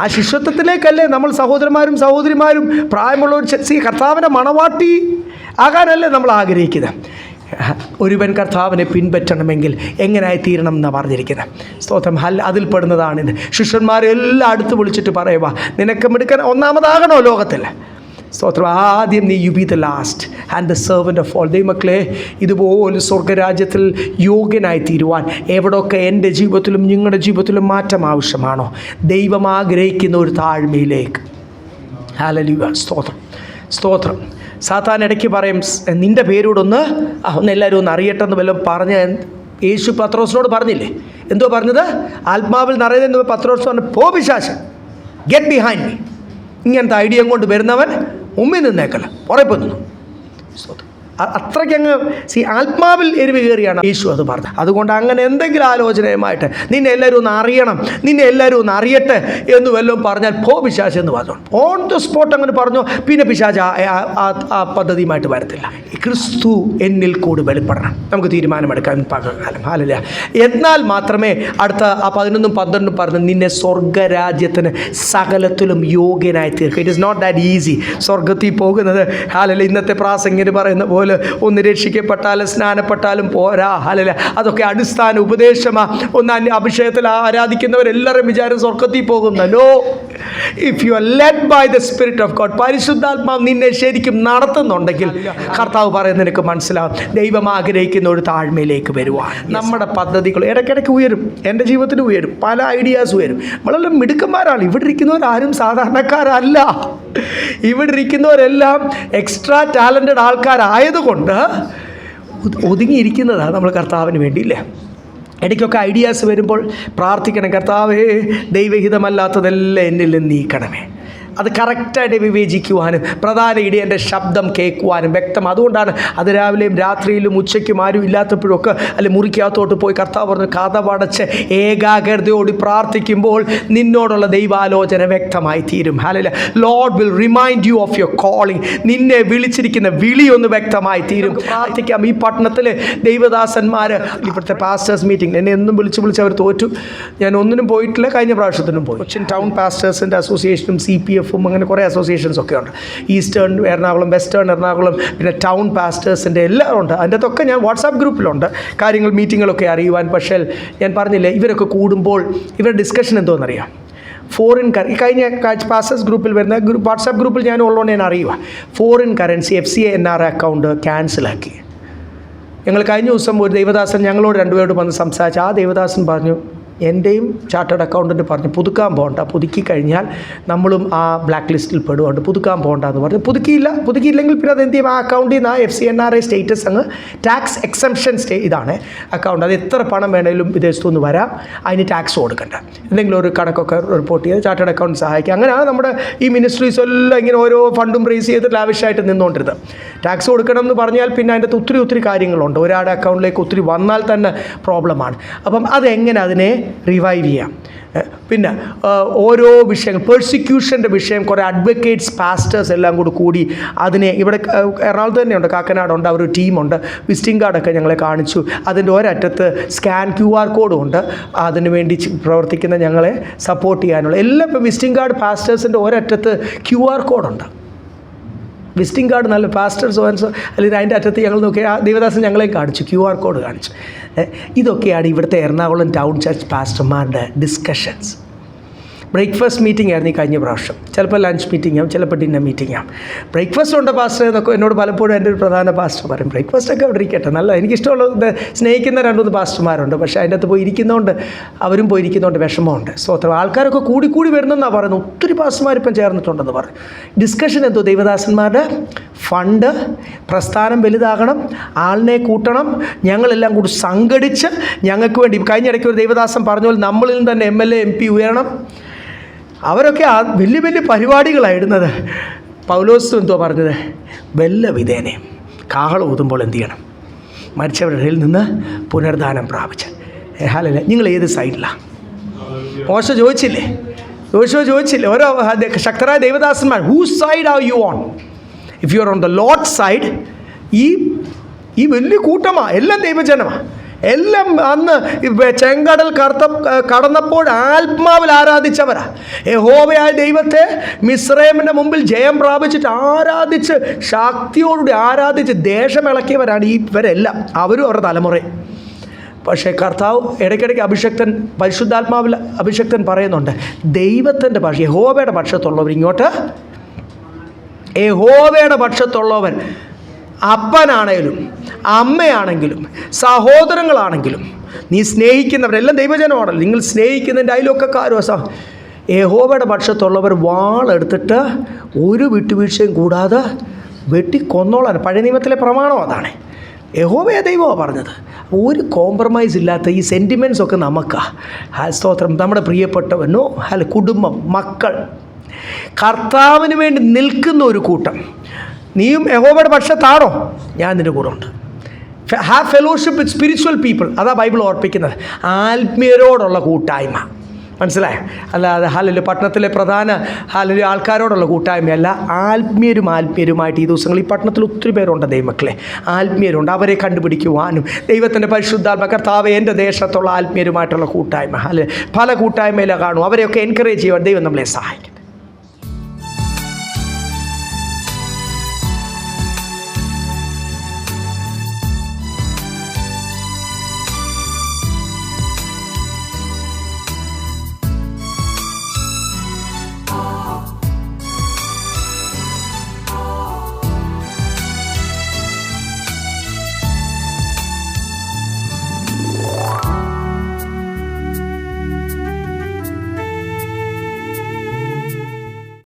ആ ശിഷ്യത്വത്തിലേക്കല്ലേ നമ്മൾ സഹോദരന്മാരും സഹോദരിമാരും പ്രായമുള്ളവർ കർത്താവിൻ്റെ മണവാട്ടി ആകാനല്ലേ നമ്മൾ ആഗ്രഹിക്കുന്നത്. ഒരുവൻ കർത്താവിനെ പിൻപറ്റണമെങ്കിൽ എങ്ങനെയായി തീരണം എന്നാണ് പറഞ്ഞിരിക്കുന്നത്. സ്തോത്രം. അതിൽ പെടുന്നതാണിത്. ശിഷ്യന്മാരെല്ലാം അടുത്ത് വിളിച്ചിട്ട് പറയുക, നിനക്ക് മിടുക്കൻ ഒന്നാമതാകണോ ലോകത്തിൽ? സ്തോത്രം. ആദ്യം നീ you be the last and the servant of all. ദൈവമക്കളെ, ഇതുപോലെ സ്വർഗരാജ്യത്തിൽ യോഗ്യനായി തീരുവാൻ എവിടെയൊക്കെ എൻ്റെ ജീവിതത്തിലും നിങ്ങളുടെ ജീവിതത്തിലും മാറ്റം ആവശ്യമാണോ, ദൈവം ആഗ്രഹിക്കുന്ന ഒരു താഴ്മയിലേക്ക്. ഹല്ലേലൂയ. സ്തോത്രം, സ്തോത്രം. സാത്താൻ ഇടയ്ക്ക് പറയും, നിൻ്റെ പേരോട് ഒന്ന് എല്ലാവരും ഒന്ന് അറിയട്ടെന്ന് വല്ലതും പറഞ്ഞ് യേശു പത്രോസിനോട് പറഞ്ഞില്ലേ? എന്തോ പറഞ്ഞത്? ആത്മാവിൽ നിറയുന്നത് പത്രോസ് പറഞ്ഞു, പോ പിശാച്, ഗെറ്റ് ബിഹൈൻഡ് മീ. ഇങ്ങനത്തെ ഐഡിയ കൊണ്ട് വരുന്നവൻ മുമ്പിൽ നിന്നേക്കല്ല, പുറപ്പെ നിന്നു. അത്രയ്ക്കങ്ങ് ആത്മാവിൽ എരിവ് കയറിയാണ് യേശു അത് പറഞ്ഞത്. അതുകൊണ്ട് അങ്ങനെ എന്തെങ്കിലും ആലോചനയുമായിട്ട് നിന്നെ എല്ലാവരും ഒന്ന് അറിയണം, നിന്നെ എല്ലാവരും ഒന്ന് അറിയട്ടെ എന്ന് വല്ലതും പറഞ്ഞാൽ പോ പിശാച് എന്ന് പറഞ്ഞു. ഓൺ ദ സ്പോട്ട് അങ്ങനെ പറഞ്ഞു. പിന്നെ പിശാച് ആ പദ്ധതിയുമായിട്ട് വരത്തില്ല. ക്രിസ്തു എന്നിൽ കൂടി വെളിപ്പെടണം. നമുക്ക് തീരുമാനമെടുക്കാം പകൽക്കാലം. ഹല്ലേലൂയ. എന്നാൽ മാത്രമേ അടുത്ത ആ 11 12 പറഞ്ഞ് നിന്നെ സ്വർഗരാജ്യത്തിന് സകലത്തിലും യോഗ്യനായി തീർക്കുക. It is not that easy. സ്വർഗത്തിൽ പോകുന്നത് ഹല്ലേലൂയ ഇന്നത്തെ പ്രാസംഗികർ പറയുന്ന പോലെ ഒന്ന് രക്ഷിക്കപ്പെട്ടാലും സ്നാനപ്പെട്ടാലും പോരാ. ഹല്ലേലൂയ. അതൊക്കെ അടിസ്ഥാന ഉപദേശമാണ്. ഒന്ന് അഭിഷേകത്തിൽ ആരാധിക്കുന്നവരെല്ലാവരും വിചാരം സ്വർഗത്തിൽ പോകുന്നല്ലോ. If you are led by the spirit of God, പരിശുദ്ധാത്മാവ് നിന്നെ ശരിക്കും നടത്തുന്നുണ്ടെങ്കിൽ കർത്താവ് പറയുന്നത് നിനക്ക് മനസ്സിലാവും. ദൈവം ആഗ്രഹിക്കുന്ന ഒരു താഴ്മയിലേക്ക് വരുവാൻ നമ്മുടെ പദ്ധതികൾ ഇടയ്ക്കിടയ്ക്ക് ഉയരും. എൻ്റെ ജീവിതത്തിൽ ഉയരും, പല ഐഡിയാസ് ഉയരും. നമ്മളെല്ലാം മിടുക്കന്മാരാണ്. ഇവിടെ ഇരിക്കുന്നവരാരും സാധാരണക്കാരല്ല. ഇവിടെ ഇരിക്കുന്നവരെല്ലാം എക്സ്ട്രാ ടാലൻറ്റഡ് ആൾക്കാരായതുകൊണ്ട് ഒതുങ്ങിയിരിക്കുന്നതാണ് നമ്മൾ കർത്താവിന് വേണ്ടിയില്ലേ. ഇടയ്ക്കൊക്കെ ഐഡിയാസ് വരുമ്പോൾ പ്രാർത്ഥിക്കണം, കർത്താവേ ദൈവഹിതമല്ലാത്തതെല്ലാം എന്നിൽ നിന്ന് നീക്കണമേ. അത് കറക്റ്റായിട്ട് വിവേചിക്കുവാനും പ്രധാന ഇടിയൻ്റെ ശബ്ദം കേൾക്കുവാനും വ്യക്തം. അതുകൊണ്ടാണ് അത് രാവിലെയും രാത്രിയിലും ഉച്ചയ്ക്കും ആരും ഇല്ലാത്തപ്പോഴൊക്കെ അല്ലെ മുറിക്കകത്തോട്ട് പോയി കർത്താവ് പറഞ്ഞ് കഥപടച്ച് ഏകാഗ്രതയോട് പ്രാർത്ഥിക്കുമ്പോൾ നിന്നോടുള്ള ദൈവാലോചന വ്യക്തമായി തീരും. Hallelujah. Lord will remind you of your calling. നിന്നെ വിളിച്ചിരിക്കുന്ന വിളി ഒന്ന് വ്യക്തമായി തീരും. പ്രാർത്ഥിക്കാം. ഈ പട്ടണത്തിൽ ദൈവദാസന്മാർ ഇവിടുത്തെ പാസ്റ്റേഴ്സ് മീറ്റിംഗ് എന്നെ എന്നും വിളിച്ച് അവർ തോറ്റു. ഞാൻ ഒന്നിനും പോയിട്ടില്ല, കഴിഞ്ഞ പ്രാവശ്യത്തിനും പോയി. കൊച്ചിൻ ടൗൺ പാസ്റ്റേഴ്സിൻ്റെ അസോസിയേഷനും CPF അങ്ങനെ കുറേ അസോസിയേഷൻസ് ഒക്കെ ഉണ്ട്. ഈസ്റ്റേൺ എറണാകുളം, വെസ്റ്റേൺ എറണാകുളം, പിന്നെ ടൗൺ പാസ്റ്റേഴ്സിൻ്റെ എല്ലാം ഉണ്ട്. അതിൻ്റെ അകത്തൊക്കെ ഞാൻ വാട്സാപ്പ് ഗ്രൂപ്പിലുണ്ട് കാര്യങ്ങൾ മീറ്റിങ്ങുകളൊക്കെ അറിയുവാൻ. പക്ഷേ ഞാൻ പറഞ്ഞില്ലേ, ഇവരൊക്കെ കൂടുമ്പോൾ ഇവരുടെ ഡിസ്കഷൻ എന്തോന്നറിയാം, ഫോറിൻ കഴിഞ്ഞ പാസ്റ്റേഴ്സ് ഗ്രൂപ്പിൽ വരുന്ന വാട്സാപ്പ് ഗ്രൂപ്പിൽ ഞാൻ ഉള്ളതുകൊണ്ട് ഞാൻ അറിയുക, foreign currency FCA NRI account ക്യാൻസലാക്കി. ഞങ്ങൾ കഴിഞ്ഞ ദിവസം ഒരു ദൈവദാസൻ ഞങ്ങളോട് രണ്ടുപേരോട് വന്ന് സംസാരിച്ചു. ആ ദൈവദാസൻ പറഞ്ഞു, എൻ്റെയും ചാർട്ടേഡ് അക്കൗണ്ടൻറ്റ് പറഞ്ഞു പുതുക്കാൻ പോകണ്ട, പുതുക്കി കഴിഞ്ഞാൽ നമ്മളും ആ ബ്ലാക്ക് ലിസ്റ്റിൽ പെടുകൊണ്ട് പുതുക്കാൻ പോകണ്ടെന്ന് പറഞ്ഞു. പുതുക്കിയില്ലെങ്കിൽ പിന്നെ അത് എന്ത് ചെയ്യും, ആ അക്കൗണ്ടിൽ നിന്ന് ആ FCA NRI സ്റ്റേറ്റസ് അങ്ങ് ടാക്സ് എക്സംഷൻ ഇതാണ് അക്കൗണ്ട്. അത് എത്ര പണം വേണമെങ്കിലും വിദേശത്തു നിന്ന് വരാം, അതിന് ടാക്സ് കൊടുക്കണ്ട. എന്തെങ്കിലും ഒരു കണക്കൊക്കെ റിപ്പോർട്ട് ചെയ്ത് ചാർട്ടേഡ് അക്കൗണ്ട് സഹായിക്കുക. അങ്ങനെയാണ് നമ്മുടെ ഈ മിനിസ്ട്രീസ് എല്ലാം ഇങ്ങനെ ഓരോ ഫണ്ടും റേസ് ചെയ്തിട്ട് ആവശ്യമായിട്ട് നിന്നുകൊണ്ടിരുന്നത്. ടാക്സ് കൊടുക്കണം എന്ന് പറഞ്ഞാൽ പിന്നെ അതിൻ്റെ ഒത്തിരി കാര്യങ്ങളുണ്ട്. ഒരാളുടെ അക്കൗണ്ടിലേക്ക് ഒത്തിരി വന്നാൽ തന്നെ പ്രോബ്ലമാണ്. അപ്പം അതെങ്ങനെ അതിനെ റിവൈവ് ചെയ്യാം. പിന്നെ ഓരോ വിഷയങ്ങൾ, പെർസിക്യൂഷൻ്റെ വിഷയം കുറേ അഡ്വക്കേറ്റ്സ് പാസ്റ്റേഴ്സ് എല്ലാം കൂടി അതിനെ ഇവിടെ എറണാകുളത്ത് തന്നെയുണ്ട്, കാക്കനാടുണ്ട്, അവർ ടീമുണ്ട്. വിസിറ്റിംഗ് കാർഡൊക്കെ ഞങ്ങളെ കാണിച്ചു. അതിൻ്റെ ഒരറ്റത്ത് സ്കാൻ QR കോഡും ഉണ്ട്. അതിനു വേണ്ടി പ്രവർത്തിക്കുന്ന ഞങ്ങളെ സപ്പോർട്ട് ചെയ്യാനുള്ള എല്ലാം. ഇപ്പോൾ വിസിറ്റിംഗ് കാർഡ് പാസ്റ്റേഴ്സിൻ്റെ ഒരറ്റത്ത് QR കോഡുണ്ട്. വിസിറ്റിംഗ് കാർഡ് നല്ല പാസ്റ്റേഴ്സ് അല്ലെങ്കിൽ അതിൻ്റെ അറ്റത്ത് ഞങ്ങൾ നോക്കി ആ ദേവദാസൻ ഞങ്ങളെ കാണിച്ചു, QR കോഡ് കാണിച്ചു. ഇതൊക്കെയാണ് ഇവിടുത്തെ എറണാകുളം ടൗൺ ചർച്ച് പാസ്റ്റർമാരുടെ ഡിസ്കഷൻസ്. ബ്രേക്ക്ഫാസ്റ്റ് മീറ്റിംഗ് ആയിരുന്നു ഈ കഴിഞ്ഞ പ്രാവശ്യം. ചിലപ്പോൾ ലഞ്ച് മീറ്റിംഗ് ആവും, ചിലപ്പോൾ ഡിന്നർ മീറ്റിംഗ് ആവും. ബ്രേക്ക്ഫാസ്റ്റ് ഉണ്ട് പാസ്റ്റർ എന്നൊക്കെ എന്നോട് പലപ്പോഴും എൻ്റെ ഒരു പ്രധാന പാസ്റ്റർ പറയും, ബ്രേക്ക്ഫാസ്റ്റൊക്കെ അവിടെ ഇരിക്കട്ടെ, നല്ല എനിക്കിഷ്ടമുള്ള സ്നേഹിക്കുന്ന 2-3 പാസ്റ്റർമാരുണ്ട്. പക്ഷേ അതിൻ്റെ അകത്ത് പോയി ഇരിക്കുന്നതുകൊണ്ട് അവരും പോയിരിക്കുന്നതുകൊണ്ട് വിഷമമുണ്ട്. സ്വത്രം ആൾക്കാരൊക്കെ കൂടി വരുന്നെന്നാണ് പറയുന്നത്. ഒത്തിരി പാസ്റ്റർമാർ ഇപ്പം ചേർന്നിട്ടുണ്ടെന്ന് പറയും. ഡിസ്കഷൻ എന്തോ ദൈവദാസന്മാരുടെ ഫണ്ട്, പ്രസ്ഥാനം വലുതാകണം, ആളിനെ കൂട്ടണം, ഞങ്ങളെല്ലാം കൂടി സംഘടിച്ച് ഞങ്ങൾക്ക് വേണ്ടി. കഴിഞ്ഞിടയ്ക്ക് ഒരു ദൈവദാസൻ പറഞ്ഞ പോലെ നമ്മളിൽ നിന്ന് തന്നെ MLA MP ഉയരണം. അവരൊക്കെ വലിയ വലിയ പരിപാടികളായിരുന്നത്. പൗലോസ് എന്തോ പറഞ്ഞത്, വല്ല വിധേനയും കാഹളം ഊതുമ്പോൾ എന്ത് ചെയ്യണം? മരിച്ചവരുടെ ഇടയിൽ നിന്ന് പുനർദാനം പ്രാപിച്ച്. ഹാലല്ല, നിങ്ങൾ ഏത് സൈഡിലാണ്? മോശ ചോദിച്ചില്ലേ? യോശുവ ചോദിച്ചില്ലേ? ഓരോ ശക്തരായ ദൈവദാസന്മാർ, whose side are you on? If you are on the Lord side, ഈ വലിയ കൂട്ടമാണ്, എല്ലാം ദൈവജനമാണ്, എല്ലാം അന്ന് ചെങ്കടൽ കടന്നപ്പോൾ ആത്മാവിൽ ആരാധിച്ചവരാ. യഹോവയായ ദൈവത്തെ മിസ്രൈമിൻ്റെ മുമ്പിൽ ജയം പ്രാപിച്ചിട്ട് ആരാധിച്ച്, ശക്തിയോടുകൂടി ആരാധിച്ച് ദേശമിളക്കിയവരാണ് ഇവരെല്ലാം, അവരും അവരുടെ തലമുറയും. പക്ഷേ കർത്താവ് ഇടയ്ക്കിടയ്ക്ക് അഭിഷക്തൻ, പരിശുദ്ധാത്മാവിൽ അഭിഷക്തൻ പറയുന്നുണ്ട്, ദൈവത്തിൻ്റെ പക്ഷം, യഹോവയുടെ പക്ഷത്തുള്ളവർ ഇങ്ങോട്ട്, യഹോവയുടെ പക്ഷത്തുള്ളവൻ അപ്പനാണെങ്കിലും അമ്മയാണെങ്കിലും സഹോദരങ്ങളാണെങ്കിലും നീ സ്നേഹിക്കുന്നവരെല്ലാം ദൈവജനമാണല്ലോ, നിങ്ങൾ സ്നേഹിക്കുന്നതിൻ്റെ അയൽവക്കക്കാരോ യഹോവയുടെ പക്ഷത്തുള്ളവർ വാളെടുത്തിട്ട് ഒരു വിട്ടുവീഴ്ചയും കൂടാതെ വെട്ടിക്കൊന്നോളാൻ. പഴയ നിയമത്തിലെ പ്രമാണം അതാണ്. യഹോവയെ ദൈവമാണ് പറഞ്ഞത്. ഒരു കോംപ്രമൈസ് ഇല്ലാത്ത ഈ സെൻറ്റിമെൻറ്റ്സ് ഒക്കെ നമുക്കാണ്. സ്തോത്രം. നമ്മുടെ പ്രിയപ്പെട്ടവനോ കുടുംബം, മക്കൾ, കർത്താവിന് വേണ്ടി നിൽക്കുന്ന ഒരു കൂട്ടം. നീയും യഹോവയുടെ പക്ഷത്താണോ? ഞാൻ നിൻ്റെ കൂടെ ഉണ്ട്. Have fellowship with spiritual people. അതാ ബൈബിൾ ഓർപ്പിക്കുന്നത്. ആത്മീയരോടുള്ള കൂട്ടായ്മ. മനസ്സിലായോ? അല്ലാതെ ഹാലല് പട്ടണത്തിലെ പ്രധാന ഹാലല് ആൾക്കാരോടുള്ള കൂട്ടായ്മയല്ല. ആത്മീയരുമായിട്ട് ഈ ദിവസങ്ങൾ ഈ പട്ടണത്തിൽ ഒത്തിരി പേരുണ്ട് ദൈവമക്കളെ, ആത്മീയരുണ്ട്. അവരെ കണ്ടുപിടിക്കുവാനും ദൈവത്തിൻ്റെ പരിശുദ്ധാത്മ കർത്താവ് എൻ്റെ ദേശത്തുള്ള ആത്മീയരുമായിട്ടുള്ള കൂട്ടായ്മ, പല കൂട്ടായ്മയിലാണ് കാണും. അവരെയൊക്കെ എൻകറേജ് ചെയ്യുവാൻ ദൈവം നമ്മളെ സഹായിക്കും.